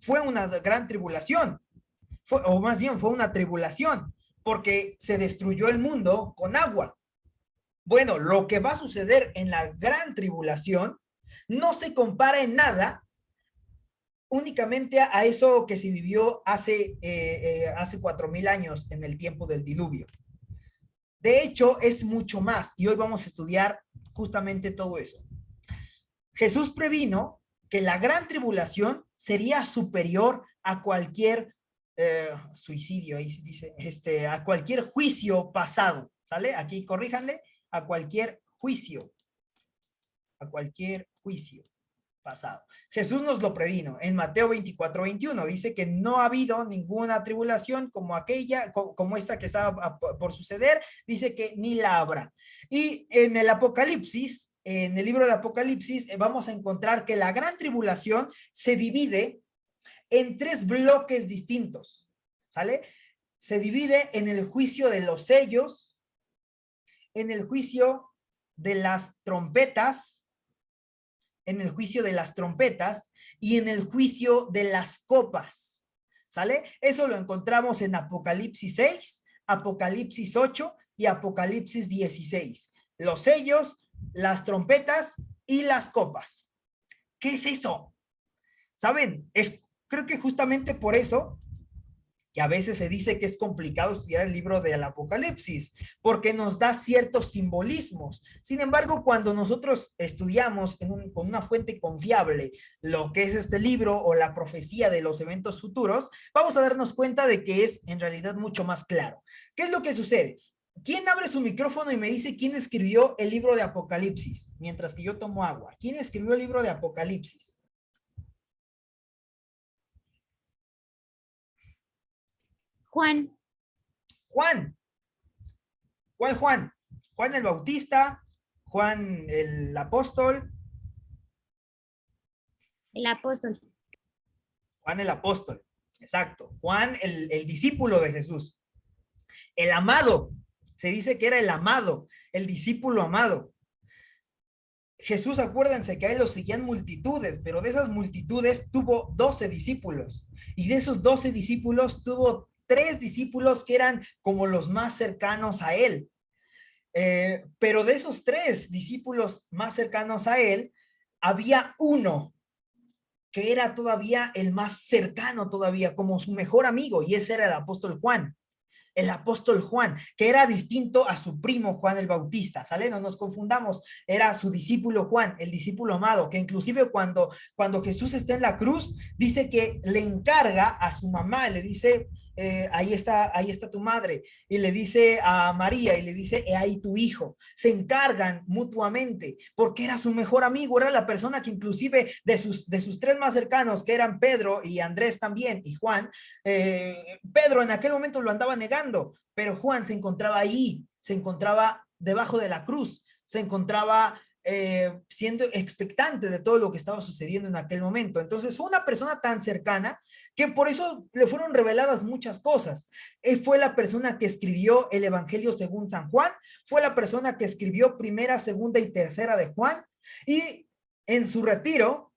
fue una gran tribulación, o más bien fue una tribulación, porque se destruyó el mundo con agua. Bueno, lo que va a suceder en la gran tribulación no se compara en nada únicamente a eso que se vivió hace 4,000 años en el tiempo del diluvio. De hecho, es mucho más, y hoy vamos a estudiar justamente todo eso. Jesús previno que la gran tribulación sería superior a cualquier suicidio, ahí dice, a cualquier juicio pasado, ¿sale? Aquí corríjanle, a cualquier juicio pasado. Jesús nos lo previno en Mateo 24:21, dice que no ha habido ninguna tribulación como aquella, como esta que estaba por suceder, dice que ni la habrá. Y en el Apocalipsis, en el libro de Apocalipsis, vamos a encontrar que la gran tribulación se divide en 3 bloques distintos, ¿sale? Se divide en el juicio de los sellos, en el juicio de las trompetas, en el juicio de las trompetas y en el juicio de las copas, ¿sale? Eso lo encontramos en Apocalipsis 6, Apocalipsis 8 y Apocalipsis 16. Los sellos, las trompetas y las copas. ¿Qué es eso? ¿Saben? Creo que justamente por eso que a veces se dice que es complicado estudiar el libro del Apocalipsis, porque nos da ciertos simbolismos. Sin embargo, cuando nosotros estudiamos con una fuente confiable lo que es este libro o la profecía de los eventos futuros, vamos a darnos cuenta de que es en realidad mucho más claro. ¿Qué es lo que sucede? ¿Quién abre su micrófono y me dice quién escribió el libro de Apocalipsis? Mientras que yo tomo agua. ¿Quién escribió el libro de Apocalipsis? Juan. Juan. ¿Cuál Juan? Juan el Bautista, Juan el apóstol. El apóstol. Juan el apóstol, exacto. Juan el discípulo de Jesús. El amado, se dice que era el amado, el discípulo amado. Jesús, acuérdense que a él lo seguían multitudes, pero de esas multitudes tuvo 12 discípulos. Y de esos 12 discípulos tuvo 3 discípulos que eran como los más cercanos a él. Pero de esos 3 discípulos más cercanos a él, había uno que era todavía el más cercano todavía, como su mejor amigo, y ese era el apóstol Juan. El apóstol Juan, que era distinto a su primo Juan el Bautista, ¿sale? No nos confundamos, era su discípulo Juan, el discípulo amado, que inclusive cuando Jesús está en la cruz, dice que le encarga a su mamá, le dice, ahí está tu madre, y le dice a María, y le dice, ahí tu hijo. Se encargan mutuamente, porque era su mejor amigo, era la persona que inclusive de sus 3 más cercanos, que eran Pedro y Andrés también, y Juan, Pedro en aquel momento lo andaba negando, pero Juan se encontraba ahí, se encontraba debajo de la cruz, se encontraba siendo expectante de todo lo que estaba sucediendo en aquel momento. Entonces fue una persona tan cercana que por eso le fueron reveladas muchas cosas. Él fue la persona que escribió el Evangelio según San Juan, fue la persona que escribió primera, segunda y tercera de Juan, y en su retiro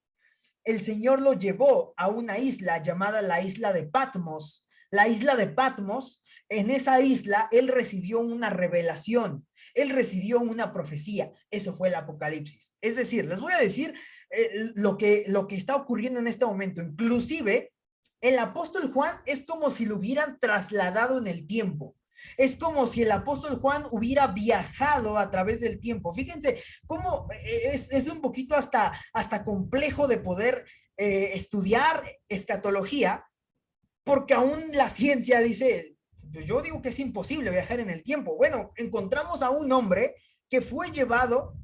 el Señor lo llevó a una isla llamada la isla de Patmos. La isla de Patmos, en esa isla, él recibió una revelación, él recibió una profecía. Eso fue el Apocalipsis. Es decir, les voy a decir lo que está ocurriendo en este momento. Inclusive, el apóstol Juan es como si lo hubieran trasladado en el tiempo. Es como si el apóstol Juan hubiera viajado a través del tiempo. Fíjense cómo es un poquito hasta complejo de poder estudiar escatología, porque aún la ciencia dice, yo digo que es imposible viajar en el tiempo. Bueno, encontramos a un hombre que fue llevado,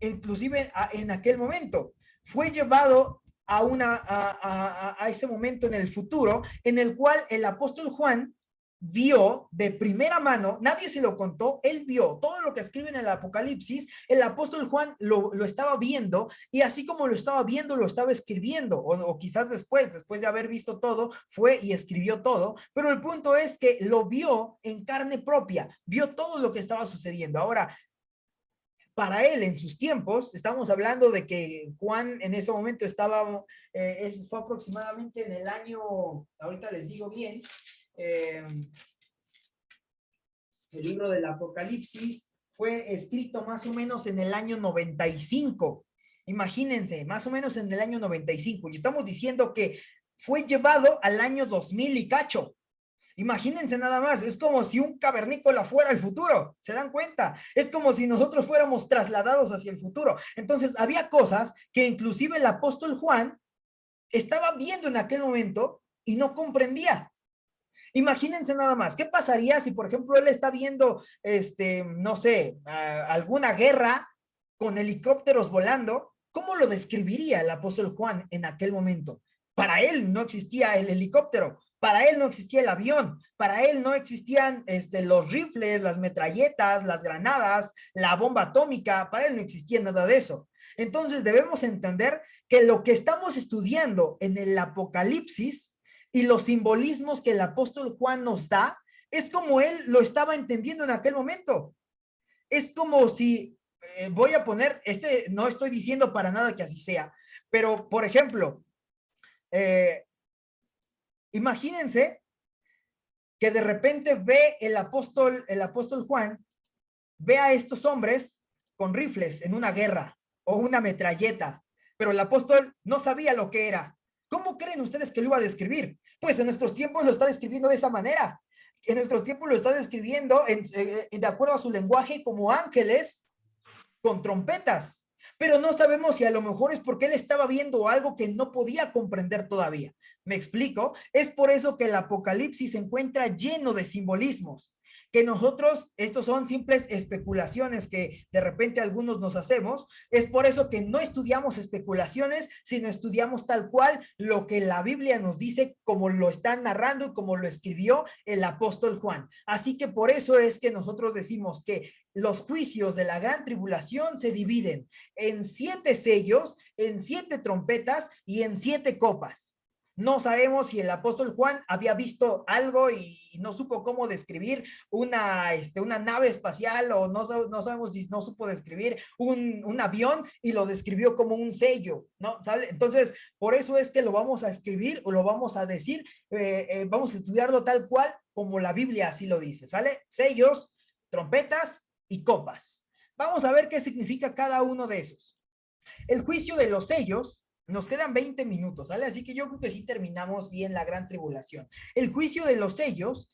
inclusive en aquel momento, fue llevado a ese momento en el futuro, en el cual el apóstol Juan vio de primera mano, nadie se lo contó, él vio todo lo que escribe en el Apocalipsis, el apóstol Juan lo estaba viendo y así como lo estaba viendo, lo estaba escribiendo, o quizás después de haber visto todo, fue y escribió todo, pero el punto es que lo vio en carne propia, vio todo lo que estaba sucediendo. Ahora, para él en sus tiempos, estamos hablando de que Juan en ese momento estaba, fue aproximadamente en el año, ahorita les digo bien, el libro del Apocalipsis fue escrito más o menos en el año 95. Imagínense, más o menos en el año 95. Y estamos diciendo que fue llevado al año 2000 y cacho. Imagínense nada más, es como si un cavernícola fuera el futuro, ¿se dan cuenta? Es como si nosotros fuéramos trasladados hacia el futuro. Entonces, había cosas que inclusive el apóstol Juan estaba viendo en aquel momento y no comprendía. Imagínense nada más, ¿qué pasaría si, por ejemplo, él está viendo, no sé, alguna guerra con helicópteros volando? ¿Cómo lo describiría el apóstol Juan en aquel momento? Para él no existía el helicóptero, para él no existía el avión, para él no existían los rifles, las metralletas, las granadas, la bomba atómica, para él no existía nada de eso. Entonces debemos entender que lo que estamos estudiando en el Apocalipsis y los simbolismos que el apóstol Juan nos da, es como él lo estaba entendiendo en aquel momento. Es como si, voy a poner, no estoy diciendo para nada que así sea, pero por ejemplo, imagínense que de repente ve el apóstol Juan, ve a estos hombres con rifles en una guerra o una metralleta, pero el apóstol no sabía lo que era. ¿Cómo creen ustedes que lo iba a describir? Pues en nuestros tiempos lo está describiendo de esa manera. En nuestros tiempos lo está describiendo de acuerdo a su lenguaje como ángeles con trompetas. Pero no sabemos si a lo mejor es porque él estaba viendo algo que no podía comprender todavía. ¿Me explico? Es por eso que el Apocalipsis se encuentra lleno de simbolismos, que nosotros, estos son simples especulaciones que de repente algunos nos hacemos. Es por eso que no estudiamos especulaciones, sino estudiamos tal cual lo que la Biblia nos dice, como lo está narrando y como lo escribió el apóstol Juan. Así que por eso es que nosotros decimos que los juicios de la gran tribulación se dividen en 7 sellos, en 7 trompetas y en 7 copas. No sabemos si el apóstol Juan había visto algo y no supo cómo describir una nave espacial, o no sabemos si no supo describir un avión y lo describió como un sello, ¿no? ¿Sale? Entonces, por eso es que lo vamos a escribir o lo vamos a decir, vamos a estudiarlo tal cual como la Biblia así lo dice, ¿sale? Sellos, trompetas y copas. Vamos a ver qué significa cada uno de esos. El juicio de los sellos, nos quedan 20 minutos, ¿vale? Así que yo creo que sí terminamos bien la gran tribulación. El juicio de los sellos,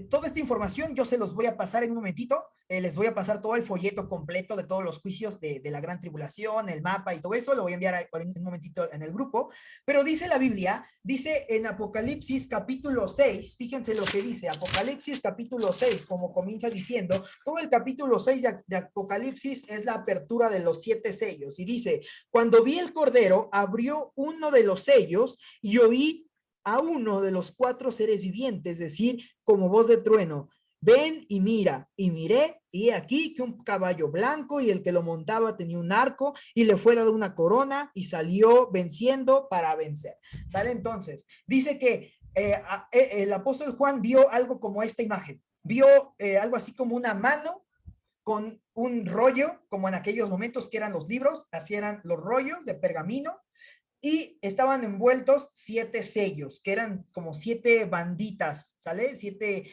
toda esta información yo se los voy a pasar en un momentito, les voy a pasar todo el folleto completo de todos los juicios de la gran tribulación, el mapa y todo eso, lo voy a enviar en un momentito en el grupo, pero dice la Biblia, dice en Apocalipsis capítulo 6, fíjense lo que dice, Apocalipsis capítulo 6, como comienza diciendo, todo el capítulo 6 de Apocalipsis es la apertura de los 7 sellos, y dice, cuando vi el Cordero, abrió uno de los sellos y oí a uno de los 4 seres vivientes decir como voz de trueno, ven y mira, y miré, y aquí que un caballo blanco y el que lo montaba tenía un arco y le fue dado una corona y salió venciendo para vencer. ¿Sale? Entonces, dice que el apóstol Juan vio algo como esta imagen, vio algo así como una mano con un rollo, como en aquellos momentos que eran los libros, así eran los rollos de pergamino, y estaban envueltos 7 sellos, que eran como 7 banditas, ¿sale? 7,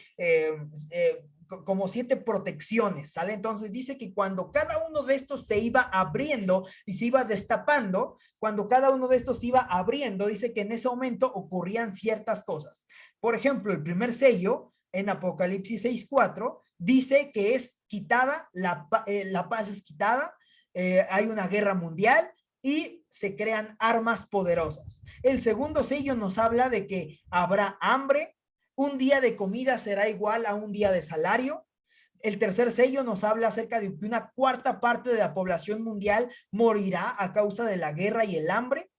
como 7 protecciones, ¿sale? Entonces dice que cuando cada uno de estos se iba abriendo y se iba destapando, cuando cada uno de estos se iba abriendo, dice que en ese momento ocurrían ciertas cosas. Por ejemplo, el primer sello, en Apocalipsis 6:4, dice que es quitada, la paz es quitada, hay una guerra mundial, y se crean armas poderosas. El segundo sello nos habla de que habrá hambre, un día de comida será igual a un día de salario. El tercer sello nos habla acerca de que una cuarta parte de la población mundial morirá a causa de la guerra y el hambre.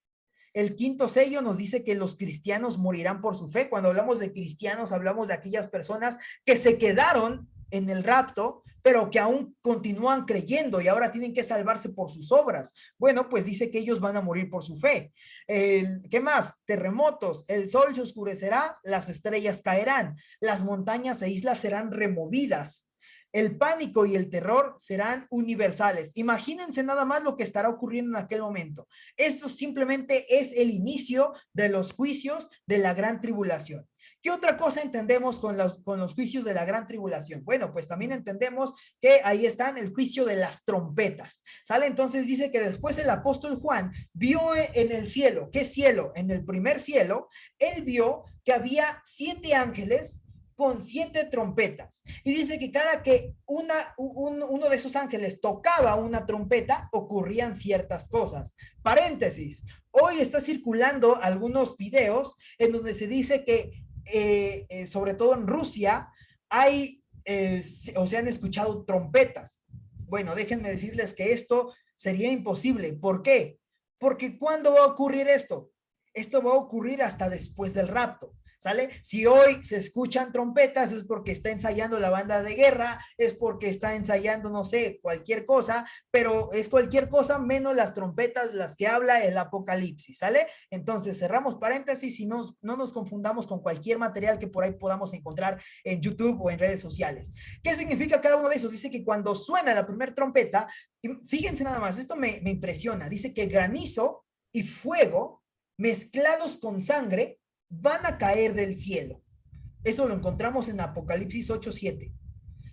El quinto sello nos dice que los cristianos morirán por su fe. Cuando hablamos de cristianos, hablamos de aquellas personas que se quedaron en el rapto, pero que aún continúan creyendo y ahora tienen que salvarse por sus obras. Bueno, pues dice que ellos van a morir por su fe. ¿Qué más? Terremotos, el sol se oscurecerá, las estrellas caerán, las montañas e islas serán removidas. El pánico y el terror serán universales. Imagínense nada más lo que estará ocurriendo en aquel momento. Esto simplemente es el inicio de los juicios de la gran tribulación. ¿Qué otra cosa entendemos con los juicios de la gran tribulación? Bueno, pues también entendemos que ahí están el juicio de las trompetas. ¿Sale? Entonces dice que después el apóstol Juan vio en el cielo. ¿Qué cielo? En el primer cielo, él vio que había 7 ángeles con 7 trompetas. Y dice que cada que uno de esos ángeles tocaba una trompeta, ocurrían ciertas cosas. Paréntesis, hoy está circulando algunos videos en donde se dice que, sobre todo en Rusia, hay, o se han escuchado trompetas. Bueno, déjenme decirles que esto sería imposible. ¿Por qué? Porque ¿cuándo va a ocurrir esto? Esto va a ocurrir hasta después del rapto. ¿Sale? Si hoy se escuchan trompetas es porque está ensayando la banda de guerra, es porque está ensayando, no sé, cualquier cosa, pero es cualquier cosa menos las trompetas las que habla el Apocalipsis, ¿sale? Entonces cerramos paréntesis y no nos confundamos con cualquier material que por ahí podamos encontrar en YouTube o en redes sociales. ¿Qué significa cada uno de esos? Dice que cuando suena la primera trompeta, fíjense nada más, esto me impresiona, dice que granizo y fuego mezclados con sangre van a caer del cielo. Eso lo encontramos en Apocalipsis 8:7.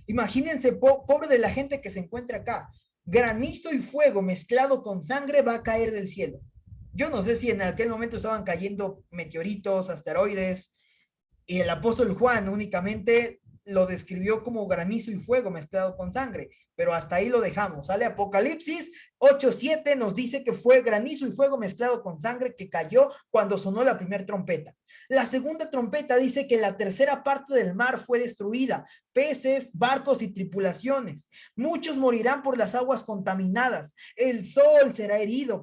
Imagínense, pobre de la gente que se encuentra acá. Granizo y fuego mezclado con sangre va a caer del cielo. Yo no sé si en aquel momento estaban cayendo meteoritos, asteroides, y el apóstol Juan únicamente lo describió como granizo y fuego mezclado con sangre, pero hasta ahí lo dejamos, ¿sale? Apocalipsis 8:7 nos dice que fue granizo y fuego mezclado con sangre que cayó cuando sonó la primera trompeta. La segunda trompeta dice que la tercera parte del mar fue destruida, peces, barcos y tripulaciones. Muchos morirán por las aguas contaminadas. El sol será herido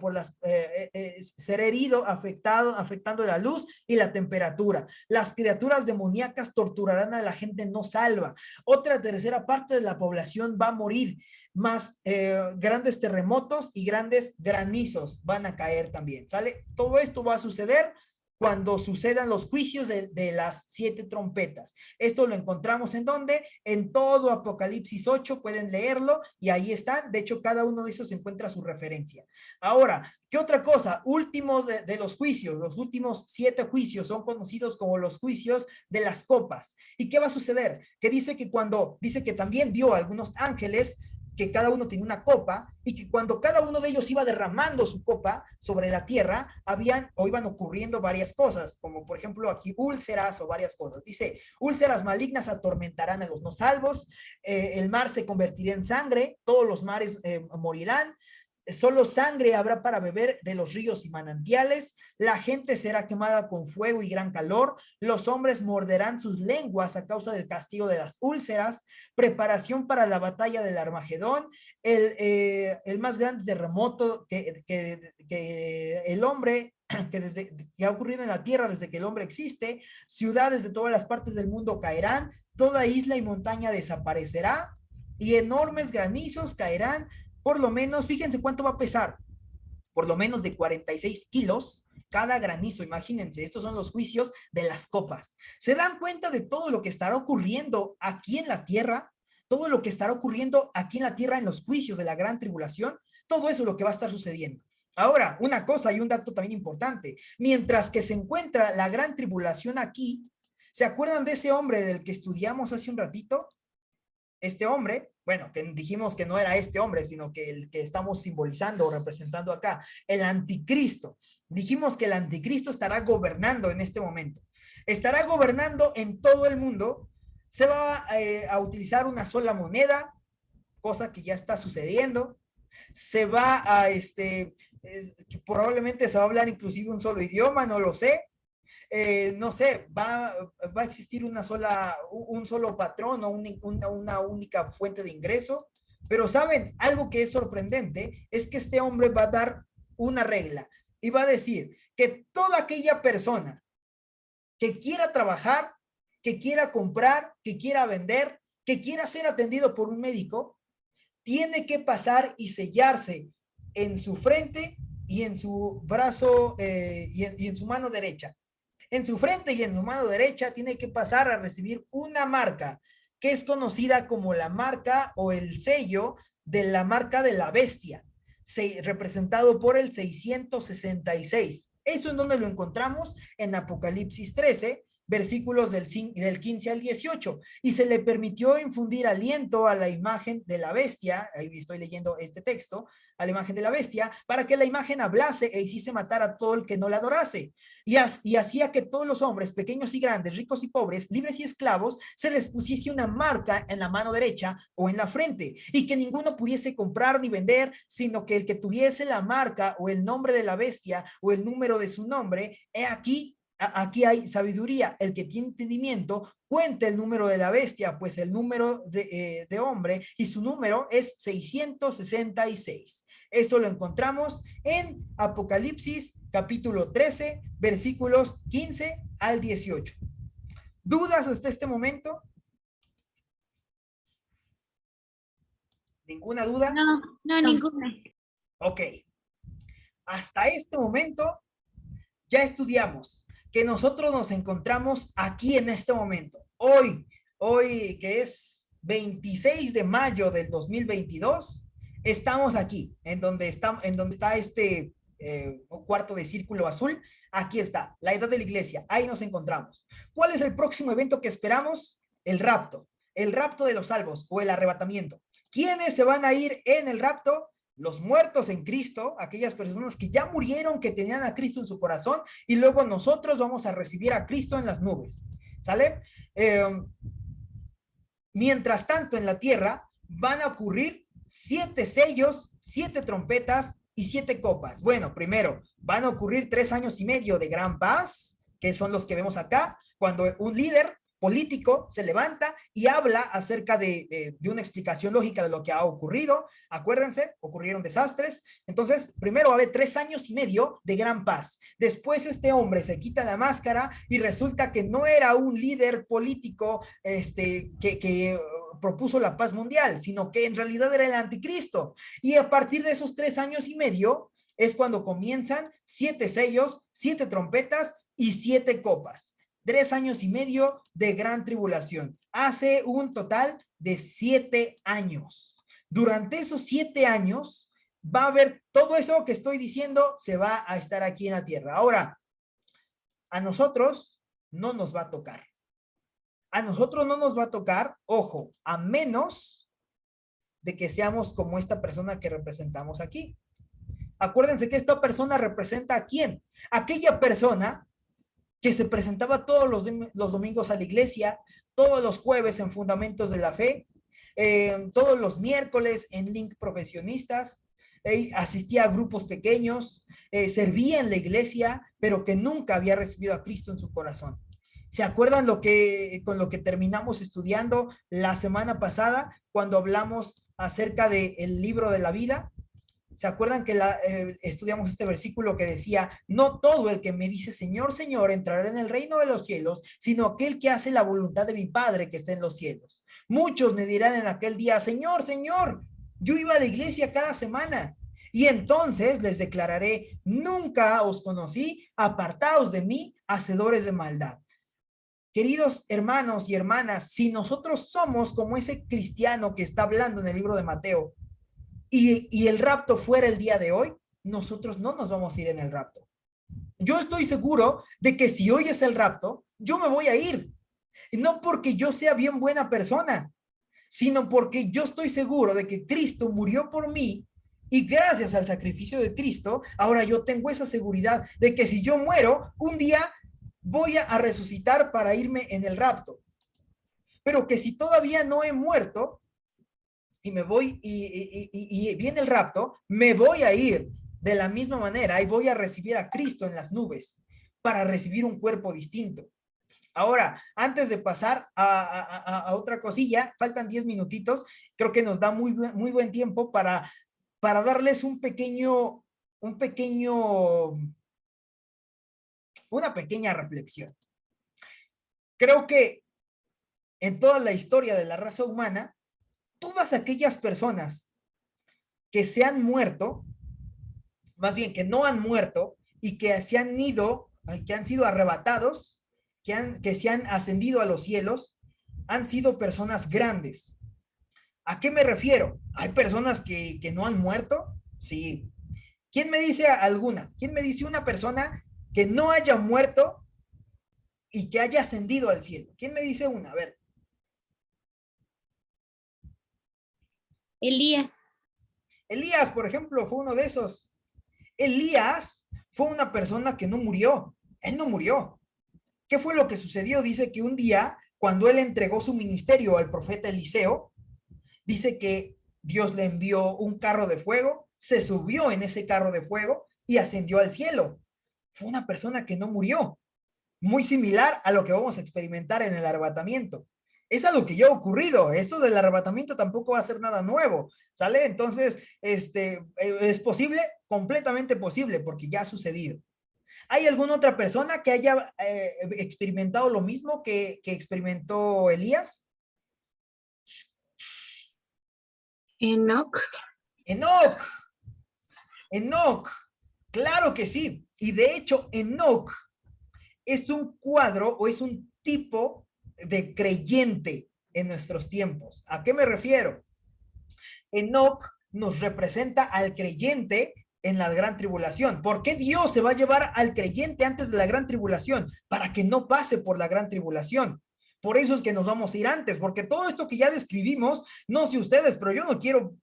será herido, afectando la luz y la temperatura. Las criaturas demoníacas torturarán a la gente no salva. Otra tercera parte de la población va a morir. Más grandes terremotos y grandes granizos van a caer también, ¿sale? Todo esto va a suceder cuando sucedan los juicios de las 7 trompetas. Esto lo encontramos en donde, en todo Apocalipsis 8, pueden leerlo y ahí están. De hecho, cada uno de esos encuentra su referencia. Ahora, ¿qué otra cosa? Último de los juicios, los últimos 7 juicios son conocidos como los juicios de las copas. ¿Y qué va a suceder? Que dice que también vio a algunos ángeles que cada uno tenía una copa y que cuando cada uno de ellos iba derramando su copa sobre la tierra, iban ocurriendo varias cosas, como por ejemplo aquí úlceras o varias cosas. Dice, úlceras malignas atormentarán a los no salvos, el mar se convertirá en sangre, todos los mares morirán, solo sangre habrá para beber de los ríos y manantiales, la gente será quemada con fuego y gran calor, los hombres morderán sus lenguas a causa del castigo de las úlceras, preparación para la batalla del Armagedón, el más grande terremoto que el hombre que ha ocurrido en la tierra desde que el hombre existe, ciudades de todas las partes del mundo caerán, toda isla y montaña desaparecerá y enormes granizos caerán. Por lo menos, fíjense cuánto va a pesar, por lo menos de 46 kilos cada granizo. Imagínense, estos son los juicios de las copas. ¿Se dan cuenta de todo lo que estará ocurriendo aquí en la tierra? Todo lo que estará ocurriendo aquí en la tierra en los juicios de la gran tribulación, todo eso es lo que va a estar sucediendo. Ahora, una cosa y un dato también importante, mientras que se encuentra la gran tribulación aquí, ¿se acuerdan de ese hombre del que estudiamos hace un ratito? Este hombre, bueno, que dijimos que no era este hombre, sino que el que estamos simbolizando o representando acá, el anticristo. Dijimos que el anticristo estará gobernando en este momento. Estará gobernando en todo el mundo. Se va a utilizar una sola moneda, cosa que ya está sucediendo. Se va a, probablemente se va a hablar inclusive un solo idioma, no lo sé. No sé, va a existir un solo patrón o una única fuente de ingreso, pero saben, algo que es sorprendente es que este hombre va a dar una regla y va a decir que toda aquella persona que quiera trabajar, que quiera comprar, que quiera vender, que quiera ser atendido por un médico, tiene que pasar y sellarse en su frente y en su brazo y en su mano derecha. En su frente y en su mano derecha tiene que pasar a recibir una marca que es conocida como la marca o el sello de la marca de la bestia, representado por el 666. ¿Esto en donde lo encontramos? En Apocalipsis 13, versículos del 15 al 18, y se le permitió infundir aliento a la imagen de la bestia, ahí estoy leyendo este texto, a la imagen de la bestia, para que la imagen hablase e hiciese matar a todo el que no la adorase, y hacía que todos los hombres, pequeños y grandes, ricos y pobres, libres y esclavos, se les pusiese una marca en la mano derecha o en la frente, y que ninguno pudiese comprar ni vender, sino que el que tuviese la marca o el nombre de la bestia o el número de su nombre, aquí hay sabiduría. El que tiene entendimiento cuenta el número de la bestia, pues el número de hombre y su número es 666. Eso lo encontramos en Apocalipsis capítulo 13, versículos 15 al 18. ¿Dudas hasta este momento? ¿Ninguna duda? No, no, ninguna. Ok. Hasta este momento ya estudiamos que nosotros nos encontramos aquí en este momento. Hoy que es 26 de mayo del 2022, estamos aquí, en donde está este cuarto de círculo azul. Aquí está, la edad de la iglesia. Ahí nos encontramos. ¿Cuál es el próximo evento que esperamos? El rapto de los salvos o el arrebatamiento. ¿Quiénes se van a ir en el rapto? Los muertos en Cristo, aquellas personas que ya murieron, que tenían a Cristo en su corazón, y luego nosotros vamos a recibir a Cristo en las nubes. ¿Sale? Mientras tanto, en la tierra van a ocurrir 7 sellos, 7 trompetas y 7 copas. Bueno, primero, van a ocurrir 3 años y medio de gran paz, que son los que vemos acá, cuando un líder político se levanta y habla acerca de una explicación lógica de lo que ha ocurrido. Acuérdense, ocurrieron desastres. Entonces, primero va a haber 3 años y medio de gran paz. Después este hombre se quita la máscara y resulta que no era un líder político que propuso la paz mundial, sino que en realidad era el anticristo. Y a partir de esos 3 años y medio es cuando comienzan 7 sellos, 7 trompetas y 7 copas. 3 años y medio de gran tribulación. Hace un total de 7 años. Durante esos 7 años va a haber todo eso que estoy diciendo, se va a estar aquí en la tierra. Ahora, a nosotros no nos va a tocar. A nosotros no nos va a tocar, ojo, a menos de que seamos como esta persona que representamos aquí. Acuérdense que esta persona representa a quién. Aquella persona que se presentaba todos los domingos a la iglesia, todos los jueves en Fundamentos de la Fe, todos los miércoles en Link Profesionistas, asistía a grupos pequeños, servía en la iglesia, pero que nunca había recibido a Cristo en su corazón. ¿Se acuerdan con lo que terminamos estudiando la semana pasada cuando hablamos acerca del libro de la vida? ¿Se acuerdan que estudiamos este versículo que decía, no todo el que me dice Señor, Señor, entrará en el reino de los cielos, sino aquel que hace la voluntad de mi Padre que está en los cielos? Muchos me dirán en aquel día, Señor, Señor, yo iba a la iglesia cada semana. Y entonces les declararé, nunca os conocí, apartaos de mí, hacedores de maldad. Queridos hermanos y hermanas, si nosotros somos como ese cristiano que está hablando en el libro de Mateo, y el rapto fuera el día de hoy, nosotros no nos vamos a ir en el rapto. Yo estoy seguro de que si hoy es el rapto, yo me voy a ir. Y no porque yo sea bien buena persona, sino porque yo estoy seguro de que Cristo murió por mí y gracias al sacrificio de Cristo, ahora yo tengo esa seguridad de que si yo muero, un día voy a resucitar para irme en el rapto. Pero que si todavía no he muerto, y me voy y viene el rapto, me voy a ir de la misma manera y voy a recibir a Cristo en las nubes para recibir un cuerpo distinto. Ahora, antes de pasar a otra cosilla, faltan 10 minutitos, creo que nos da muy buen tiempo para darles un pequeño una pequeña reflexión. Creo que en toda la historia de la raza humana, todas aquellas personas que se han muerto, más bien que no han muerto y que se han ido, que han sido arrebatados, que se han ascendido a los cielos, han sido personas grandes. ¿A qué me refiero? ¿Hay personas que no han muerto? Sí. ¿Quién me dice alguna? ¿Quién me dice una persona que no haya muerto y que haya ascendido al cielo? ¿Quién me dice una? A ver. Elías. Elías, por ejemplo, fue uno de esos. Elías fue una persona que no murió. Él no murió. ¿Qué fue lo que sucedió? Dice que un día, cuando él entregó su ministerio al profeta Eliseo, dice que Dios le envió un carro de fuego, se subió en ese carro de fuego y ascendió al cielo. Fue una persona que no murió. Muy similar a lo que vamos a experimentar en el arrebatamiento. Es algo que ya ha ocurrido. Eso del arrebatamiento tampoco va a ser nada nuevo, ¿sale? Entonces, es posible, completamente posible, porque ya ha sucedido. ¿Hay alguna otra persona que haya experimentado lo mismo que experimentó Elías? Enoc. Enoc. Enoc. Claro que sí. Y de hecho, Enoc es un cuadro o es un tipo de creyente en nuestros tiempos. ¿A qué me refiero? Enoc nos representa al creyente en la gran tribulación. ¿Por qué Dios se va a llevar al creyente antes de la gran tribulación? Para que no pase por la gran tribulación. Por eso es que nos vamos a ir antes, porque todo esto que ya describimos, no sé ustedes, pero yo no quiero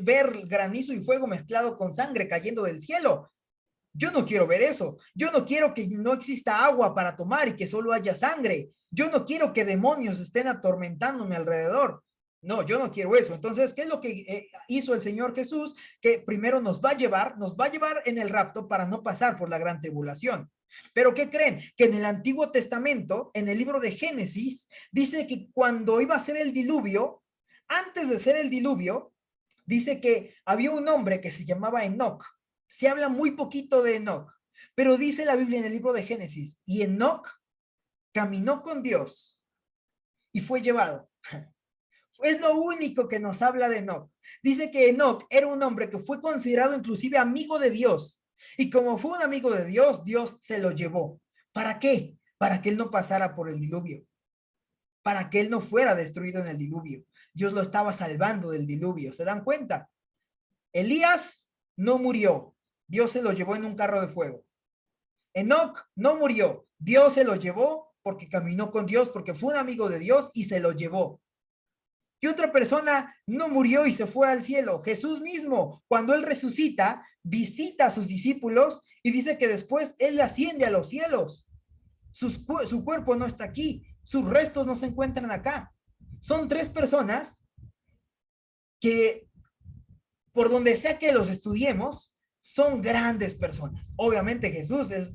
ver granizo y fuego mezclado con sangre cayendo del cielo. Yo no quiero ver eso. Yo no quiero que no exista agua para tomar y que solo haya sangre. Yo no quiero que demonios estén atormentándome alrededor. No, yo no quiero eso. Entonces, ¿qué es lo que hizo el Señor Jesús? Que primero nos va a llevar en el rapto para no pasar por la gran tribulación. Pero ¿qué creen? Que en el Antiguo Testamento, en el libro de Génesis, dice que cuando iba a ser el diluvio, antes de ser el diluvio, dice que había un hombre que se llamaba Enoc. Se habla muy poquito de Enoc, pero dice la Biblia en el libro de Génesis, y Enoc caminó con Dios y fue llevado. Es lo único que nos habla de Enoc. Dice que Enoc era un hombre que fue considerado inclusive amigo de Dios. Y como fue un amigo de Dios, Dios se lo llevó. ¿Para qué? Para que él no pasara por el diluvio. Para que él no fuera destruido en el diluvio. Dios lo estaba salvando del diluvio. ¿Se dan cuenta? Elías no murió. Dios se lo llevó en un carro de fuego. Enoc no murió. Dios se lo llevó porque caminó con Dios, porque fue un amigo de Dios y se lo llevó. ¿Qué otra persona no murió y se fue al cielo? Jesús mismo, cuando él resucita, visita a sus discípulos y dice que después él asciende a los cielos. Su cuerpo no está aquí, sus restos no se encuentran acá. Son tres personas que, por donde sea que los estudiemos, son grandes personas. Obviamente Jesús es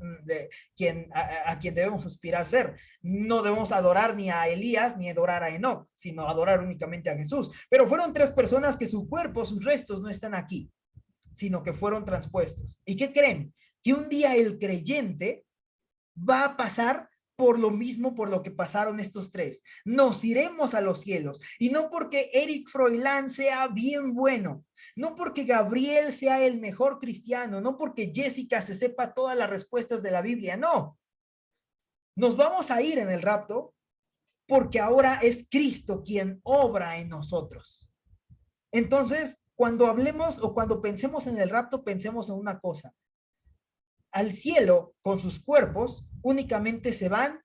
a quien debemos aspirar a ser. No debemos adorar ni a Elías ni adorar a Enoc, sino adorar únicamente a Jesús. Pero fueron tres personas que su cuerpo, sus restos no están aquí, sino que fueron transpuestos. ¿Y qué creen? Que un día el creyente va a pasar por lo mismo por lo que pasaron estos tres. Nos iremos a los cielos. Y no porque Eric Froilán sea bien bueno, no porque Gabriel sea el mejor cristiano, no porque Jessica se sepa todas las respuestas de la Biblia, no. Nos vamos a ir en el rapto porque ahora es Cristo quien obra en nosotros. Entonces, cuando hablemos o cuando pensemos en el rapto, pensemos en una cosa. Al cielo, con sus cuerpos, únicamente se van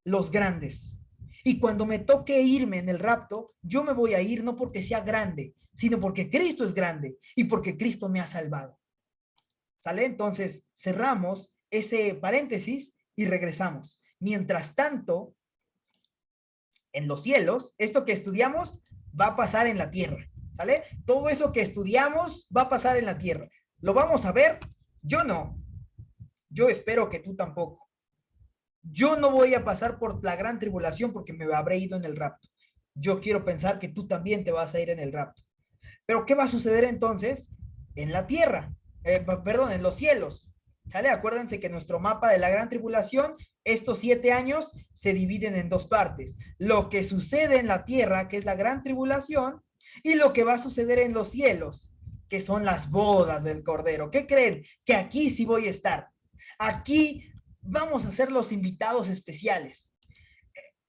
los grandes. Y cuando me toque irme en el rapto, yo me voy a ir no porque sea grande, sino porque Cristo es grande y porque Cristo me ha salvado. ¿Sale? Entonces, cerramos ese paréntesis y regresamos. Mientras tanto, en los cielos, esto que estudiamos va a pasar en la tierra. ¿Sale? Todo eso que estudiamos va a pasar en la tierra. ¿Lo vamos a ver? Yo no. Yo espero que tú tampoco. Yo no voy a pasar por la gran tribulación porque me habré ido en el rapto. Yo quiero pensar que tú también te vas a ir en el rapto. Pero ¿qué va a suceder entonces en la tierra? Perdón, en los cielos. ¿Sale? Acuérdense que nuestro mapa de la gran tribulación, estos 7 años se dividen en dos partes. Lo que sucede en la tierra, que es la gran tribulación, y lo que va a suceder en los cielos, que son las bodas del Cordero. ¿Qué creen? Que aquí sí voy a estar. Aquí vamos a ser los invitados especiales.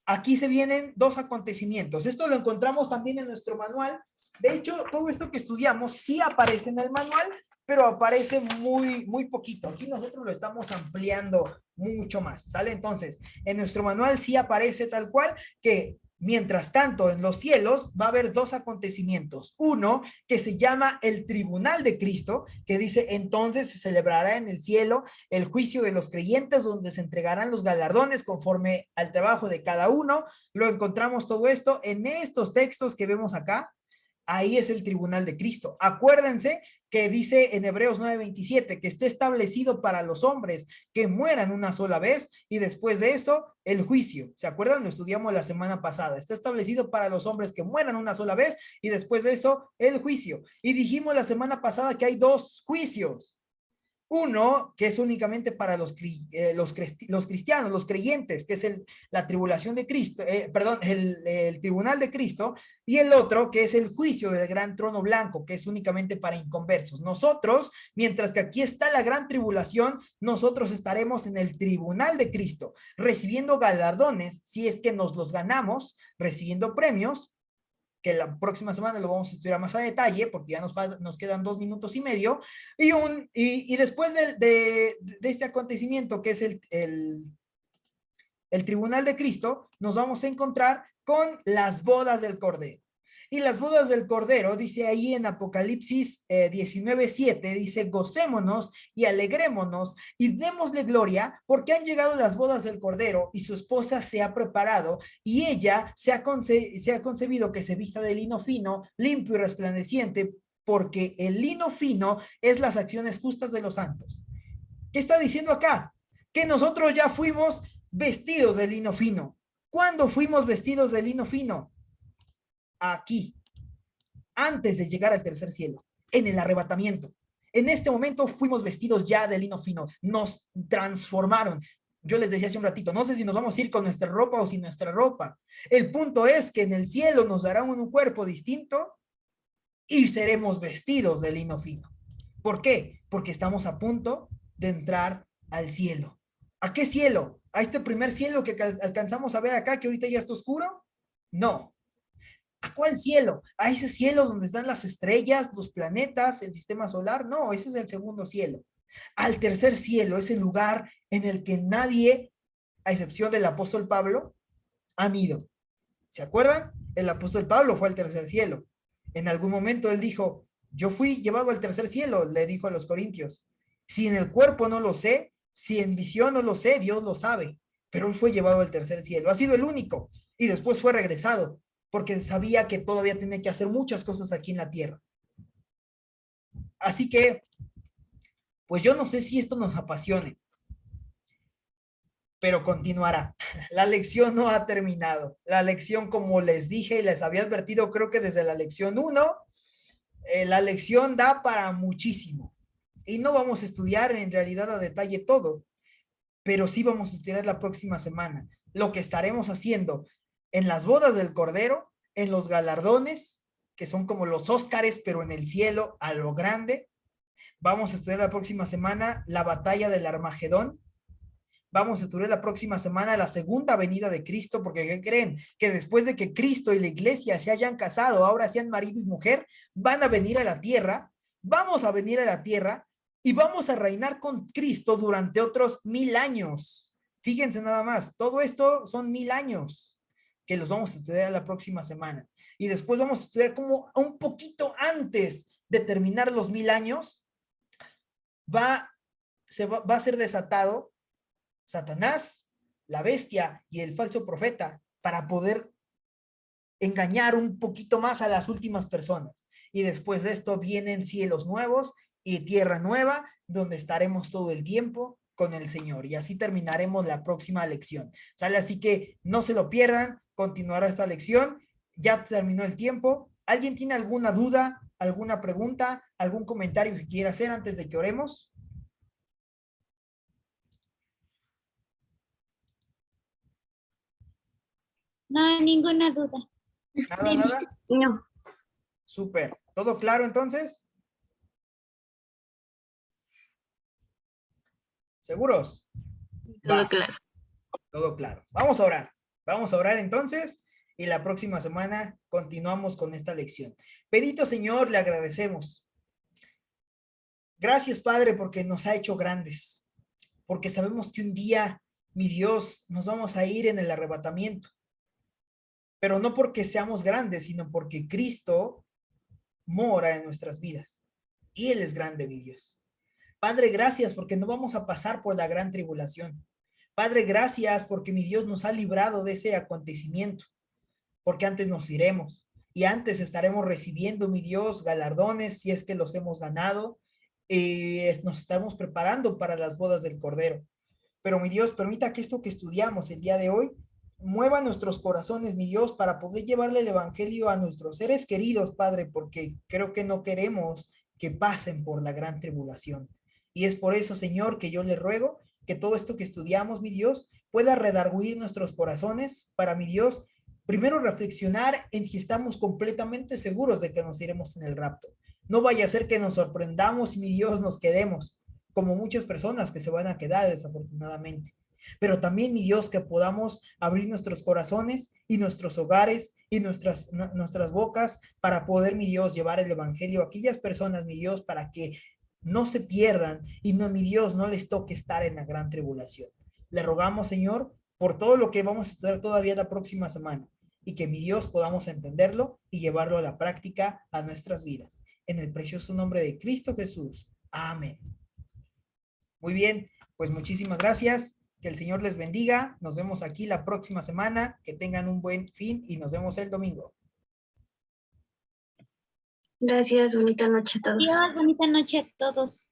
Aquí se vienen dos acontecimientos. Esto lo encontramos también en nuestro manual. De hecho, todo esto que estudiamos sí aparece en el manual, pero aparece muy poquito. Aquí nosotros lo estamos ampliando mucho más, ¿sale? Entonces, en nuestro manual sí aparece tal cual que mientras tanto en los cielos va a haber dos acontecimientos. Uno que se llama el tribunal de Cristo, que dice entonces se celebrará en el cielo el juicio de los creyentes donde se entregarán los galardones conforme al trabajo de cada uno. Lo encontramos todo esto en estos textos que vemos acá. Ahí es el tribunal de Cristo. Acuérdense que dice en Hebreos 9:27 que esté establecido para los hombres que mueran una sola vez y después de eso el juicio. ¿Se acuerdan? Lo estudiamos la semana pasada. Está establecido para los hombres que mueran una sola vez y después de eso el juicio. Y dijimos la semana pasada que hay dos juicios. Uno que es únicamente para los cristianos, los creyentes, que es la tribulación de Cristo, perdón, el tribunal de Cristo, y el otro que es el juicio del gran trono blanco, que es únicamente para inconversos. Nosotros, mientras que aquí está la gran tribulación, nosotros estaremos en el tribunal de Cristo, recibiendo galardones, si es que nos los ganamos, recibiendo premios, que la próxima semana lo vamos a estudiar más a detalle, porque ya nos quedan 2 minutos y medio, y después de este acontecimiento, que es el tribunal de Cristo, nos vamos a encontrar con las bodas del Cordero. Y las bodas del Cordero, dice ahí en Apocalipsis 19:7, dice, gocémonos y alegrémonos y démosle gloria porque han llegado las bodas del Cordero y su esposa se ha preparado y ella se ha concebido que se vista de lino fino, limpio y resplandeciente, porque el lino fino es las acciones justas de los santos. ¿Qué está diciendo acá? Que nosotros ya fuimos vestidos de lino fino. ¿Cuándo fuimos vestidos de lino fino? Aquí, antes de llegar al tercer cielo, en el arrebatamiento. En este momento fuimos vestidos ya de lino fino, nos transformaron. Yo les decía hace un ratito, no sé si nos vamos a ir con nuestra ropa o sin nuestra ropa. El punto es que en el cielo nos darán un cuerpo distinto y seremos vestidos de lino fino. ¿Por qué? Porque estamos a punto de entrar al cielo. ¿A qué cielo? ¿A este primer cielo que alcanzamos a ver acá, que ahorita ya está oscuro? No. ¿A cuál cielo? ¿A ese cielo donde están las estrellas, los planetas, el sistema solar? No, ese es el segundo cielo. Al tercer cielo, ese lugar en el que nadie, a excepción del apóstol Pablo, han ido. ¿Se acuerdan? El apóstol Pablo fue al tercer cielo. En algún momento él dijo, yo fui llevado al tercer cielo, le dijo a los corintios. Si en el cuerpo no lo sé, si en visión no lo sé, Dios lo sabe. Pero él fue llevado al tercer cielo. Ha sido el único. Y después fue regresado porque sabía que todavía tenía que hacer muchas cosas aquí en la tierra. Así que, pues yo no sé si esto nos apasione, pero continuará. La lección no ha terminado. La lección, como les dije y les había advertido, creo que desde la lección 1, la lección da para muchísimo. Y no vamos a estudiar en realidad a detalle todo, pero sí vamos a estudiar la próxima semana lo que estaremos haciendo en las bodas del Cordero, en los galardones, que son como los Óscares, pero en el cielo a lo grande. Vamos a estudiar la próxima semana la batalla del Armagedón. Vamos a estudiar la próxima semana la segunda venida de Cristo, porque ¿qué creen? Que después de que Cristo y la iglesia se hayan casado, ahora sean marido y mujer, van a venir a la tierra, vamos a venir a la tierra y vamos a reinar con Cristo durante otros 1000 años. Fíjense nada más, todo esto son 1000 años que los vamos a estudiar la próxima semana. Y después vamos a estudiar como un poquito antes de terminar los 1000 años, va a ser desatado Satanás, la bestia y el falso profeta para poder engañar un poquito más a las últimas personas. Y después de esto vienen cielos nuevos y tierra nueva, donde estaremos todo el tiempo con el Señor. Y así terminaremos la próxima lección. ¿Sale? Así que no se lo pierdan, continuará esta lección. Ya terminó el tiempo. ¿Alguien tiene alguna duda, alguna pregunta, algún comentario que quiera hacer antes de que oremos? No, ninguna duda. Nada, nada. No, Súper. ¿Todo claro entonces? ¿Seguros? todo Va, claro. todo claro. Vamos a orar. Vamos a orar entonces y la próxima semana continuamos con esta lección. Bendito Señor, le agradecemos. Gracias, Padre, porque nos ha hecho grandes, porque sabemos que un día, mi Dios, nos vamos a ir en el arrebatamiento, pero no porque seamos grandes, sino porque Cristo mora en nuestras vidas. Y Él es grande, mi Dios. Padre, gracias porque no vamos a pasar por la gran tribulación. Padre, gracias porque mi Dios nos ha librado de ese acontecimiento, porque antes nos iremos y antes estaremos recibiendo, mi Dios, galardones si es que los hemos ganado. Nos estamos preparando para las bodas del Cordero. Pero mi Dios, permita que esto que estudiamos el día de hoy mueva nuestros corazones, mi Dios, para poder llevarle el evangelio a nuestros seres queridos, Padre, porque creo que no queremos que pasen por la gran tribulación. Y es por eso, Señor, que yo le ruego que todo esto que estudiamos, mi Dios, pueda redarguir nuestros corazones para, mi Dios, primero reflexionar en si estamos completamente seguros de que nos iremos en el rapto. No vaya a ser que nos sorprendamos y, mi Dios, nos quedemos como muchas personas que se van a quedar desafortunadamente. Pero también, mi Dios, que podamos abrir nuestros corazones y nuestros hogares y nuestras bocas para poder, mi Dios, llevar el evangelio a aquellas personas, mi Dios, para que no se pierdan y no, mi Dios, no les toque estar en la gran tribulación. Le rogamos, Señor, por todo lo que vamos a estudiar todavía la próxima semana y que, mi Dios, podamos entenderlo y llevarlo a la práctica a nuestras vidas. En el precioso nombre de Cristo Jesús. Amén. Muy bien, pues muchísimas gracias. Que el Señor les bendiga. Nos vemos aquí la próxima semana. Que tengan un buen fin y nos vemos el domingo. Gracias, bonita noche a todos. Adiós, bonita noche a todos.